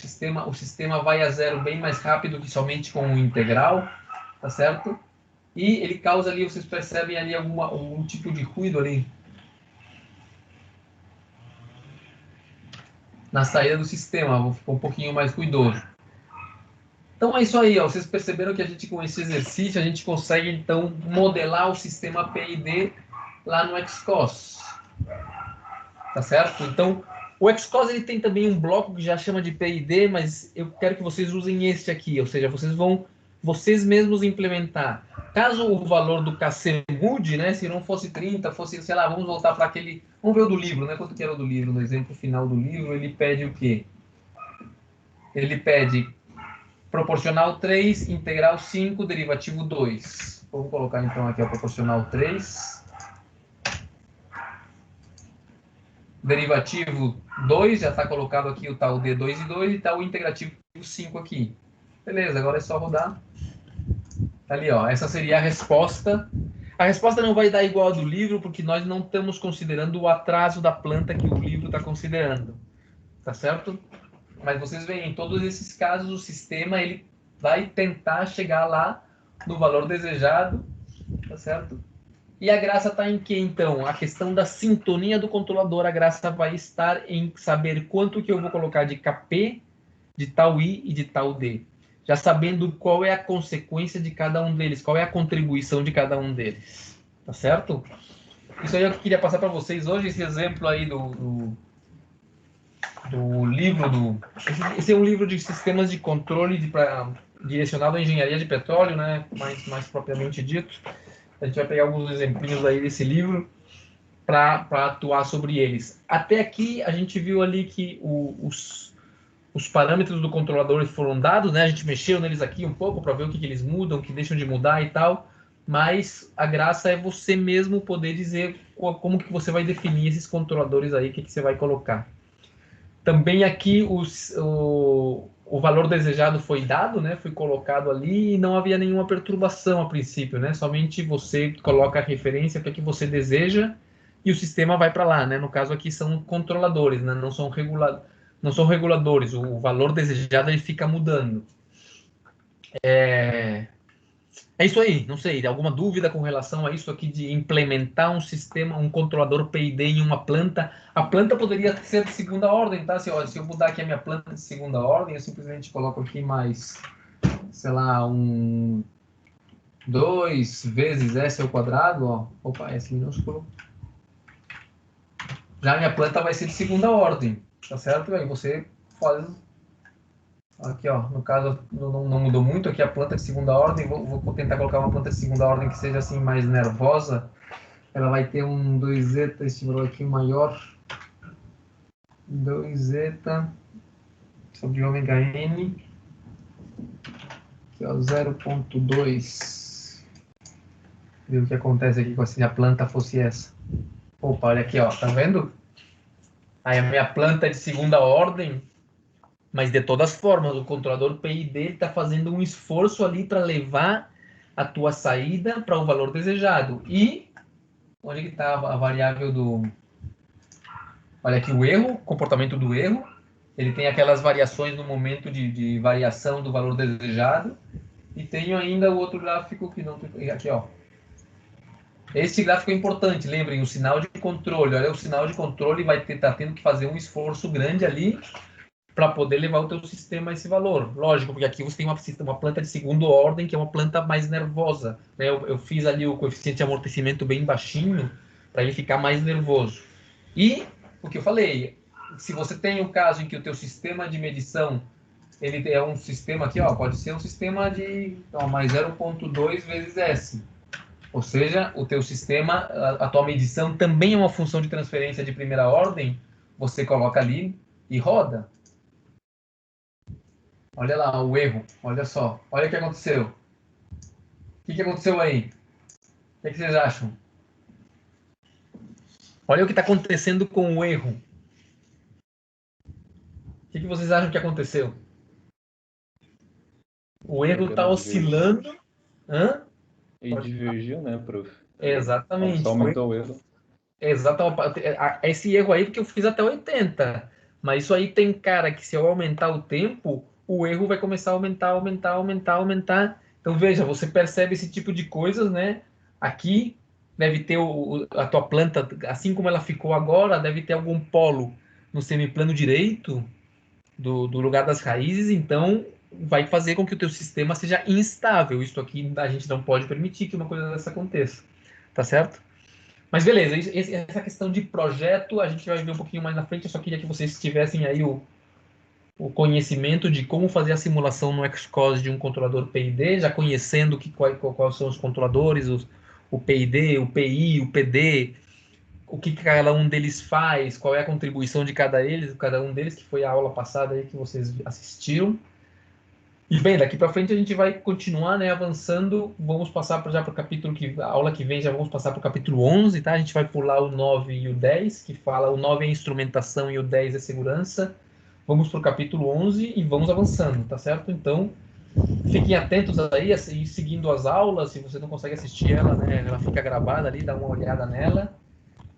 A: sistema vai a zero bem mais rápido que somente com o integral, tá certo? E ele causa ali, vocês percebem ali algum tipo de ruído ali na saída do sistema, vou ficar um pouquinho mais ruidoso. Então é isso aí, ó. Vocês perceberam que a gente, com esse exercício, a gente consegue, então, modelar o sistema PID lá no XCOS. Tá certo? Então, o XCOS ele tem também um bloco que já chama de PID, mas eu quero que vocês usem este aqui, ou seja, vocês vão vocês mesmos implementar. Caso o valor do KC mude, né, se não fosse 30, fosse, sei lá, vamos voltar para aquele... Vamos ver o do livro, né? Quanto que era o do livro? No exemplo final do livro, ele pede o quê? Ele pede proporcional 3, integral 5, derivativo 2. Vamos colocar então aqui o proporcional 3. Derivativo 2, já está colocado aqui o tal D2 e 2 e está o integrativo 5 aqui. Beleza, agora é só rodar. Tá ali, ó. Essa seria a resposta. A resposta não vai dar igual a do livro, porque nós não estamos considerando o atraso da planta que o livro está considerando. Tá certo? Mas vocês veem, em todos esses casos, o sistema ele vai tentar chegar lá no valor desejado. Tá certo? E a graça está em que, então? A questão da sintonia do controlador. A graça vai estar em saber quanto que eu vou colocar de KP, de tal I e de tal D. Já sabendo qual é a consequência de cada um deles, qual é a contribuição de cada um deles. Tá certo? Isso aí eu queria passar para vocês hoje, esse exemplo aí do livro Esse é um livro de sistemas de controle direcionado à engenharia de petróleo, né? Mais propriamente dito. A gente vai pegar alguns exemplinhos aí desse livro para atuar sobre eles. Até aqui a gente viu ali que os parâmetros do controlador foram dados, né? A gente mexeu neles aqui um pouco para ver o que eles mudam, o que deixam de mudar e tal, mas a graça é você mesmo poder dizer como que você vai definir esses controladores aí, o que você vai colocar. Também aqui o valor desejado foi dado, né? Foi colocado ali e não havia nenhuma perturbação a princípio, né? Somente você coloca a referência para que você deseja e o sistema vai para lá, né? No caso aqui são controladores, né? Não são reguladores. O valor desejado ele fica mudando. É isso aí. Não sei, alguma dúvida com relação a isso aqui de implementar um sistema, um controlador PID em uma planta? A planta poderia ser de segunda ordem, tá? Se eu mudar aqui a minha planta de segunda ordem, eu simplesmente coloco aqui mais, sei lá, 2 vezes S ao quadrado, ó. Opa, S minúsculo. Já a minha planta vai ser de segunda ordem, tá certo? Aí você faz... Aqui, ó, no caso, não mudou muito aqui a planta de segunda ordem. Vou tentar colocar uma planta de segunda ordem que seja assim mais nervosa. Ela vai ter um 2zeta, esse valor aqui maior. 2zeta sobre ômega n, que é o 0,2. Ver o que acontece aqui se a planta fosse essa. Opa, olha aqui, ó, tá vendo? Aí a minha planta é de segunda ordem. Mas, de todas formas, o controlador PID está fazendo um esforço ali para levar a tua saída para o valor desejado. E onde que está a variável do... Olha aqui o erro, comportamento do erro. Ele tem aquelas variações no momento de variação do valor desejado. E tenho ainda o outro gráfico que não... Aqui, ó. Esse gráfico é importante, lembrem, o sinal de controle. Olha, o sinal de controle vai estar tendo que fazer um esforço grande ali para poder levar o teu sistema a esse valor. Lógico, porque aqui você tem uma planta de segunda ordem, que é uma planta mais nervosa. Né? Eu fiz ali o coeficiente de amortecimento bem baixinho, para ele ficar mais nervoso. E, o que eu falei, se você tem um caso em que o teu sistema de medição, ele é um sistema aqui, ó, pode ser um sistema de mais 0,2 vezes S. Ou seja, o teu sistema, a tua medição também é uma função de transferência de primeira ordem, você coloca ali e roda. Olha lá o erro, olha só, olha o que aconteceu. O que aconteceu aí? O que vocês acham? Olha o que está acontecendo com o erro. O que vocês acham que aconteceu? O erro está oscilando. Hã?
D: E divergiu, né, prof?
A: Exatamente.
D: Só aumentou o erro.
A: Exatamente. Esse erro aí porque eu fiz até 80. Mas isso aí tem cara que se eu aumentar o tempo, o erro vai começar a aumentar. Então veja, você percebe esse tipo de coisas, né? Aqui deve ter a tua planta, assim como ela ficou agora, deve ter algum polo no semiplano direito do lugar das raízes. Então vai fazer com que o teu sistema seja instável. Isso aqui a gente não pode permitir que uma coisa dessa aconteça, tá certo? Mas beleza, essa questão de projeto a gente vai ver um pouquinho mais na frente. Eu só queria que vocês tivessem aí o conhecimento de como fazer a simulação no Xcos de um controlador PID, já conhecendo quais são os controladores, o PID, o PI, o PD, o que cada um deles faz, qual é a contribuição de cada um deles, que foi a aula passada aí que vocês assistiram. E bem, daqui para frente a gente vai continuar, né, avançando. Vamos passar já para o capítulo a aula que vem já vamos passar para o capítulo 11, tá? A gente vai pular o 9 e o 10, que fala o 9 é instrumentação e o 10 é segurança. Vamos para o capítulo 11 e vamos avançando, tá certo? Então, fiquem atentos aí e seguindo as aulas. Se você não consegue assistir ela, né, ela fica gravada ali, dá uma olhada nela.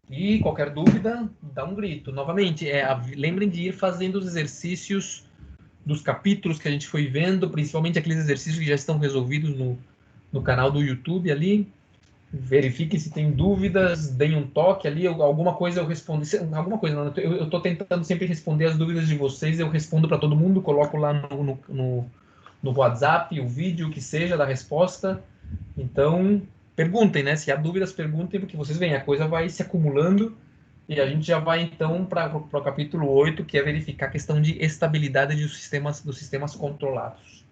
A: E qualquer dúvida, dá um grito. Novamente, lembrem de ir fazendo os exercícios dos capítulos que a gente foi vendo, principalmente aqueles exercícios que já estão resolvidos no canal do YouTube ali. Verifiquem se tem dúvidas, deem um toque ali, alguma coisa eu respondo. Alguma coisa, não, eu estou tentando sempre responder as dúvidas de vocês, eu respondo para todo mundo, coloco lá no WhatsApp, o vídeo, o que seja, da resposta. Então, perguntem, né? Se há dúvidas, perguntem, porque vocês veem, a coisa vai se acumulando e a gente já vai, então, para o capítulo 8, que é verificar a questão de estabilidade dos sistemas controlados.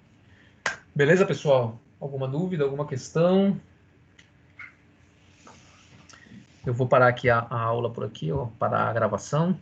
A: Beleza, pessoal? Alguma dúvida, alguma questão? Eu vou parar aqui a aula por aqui, ó, parar a gravação.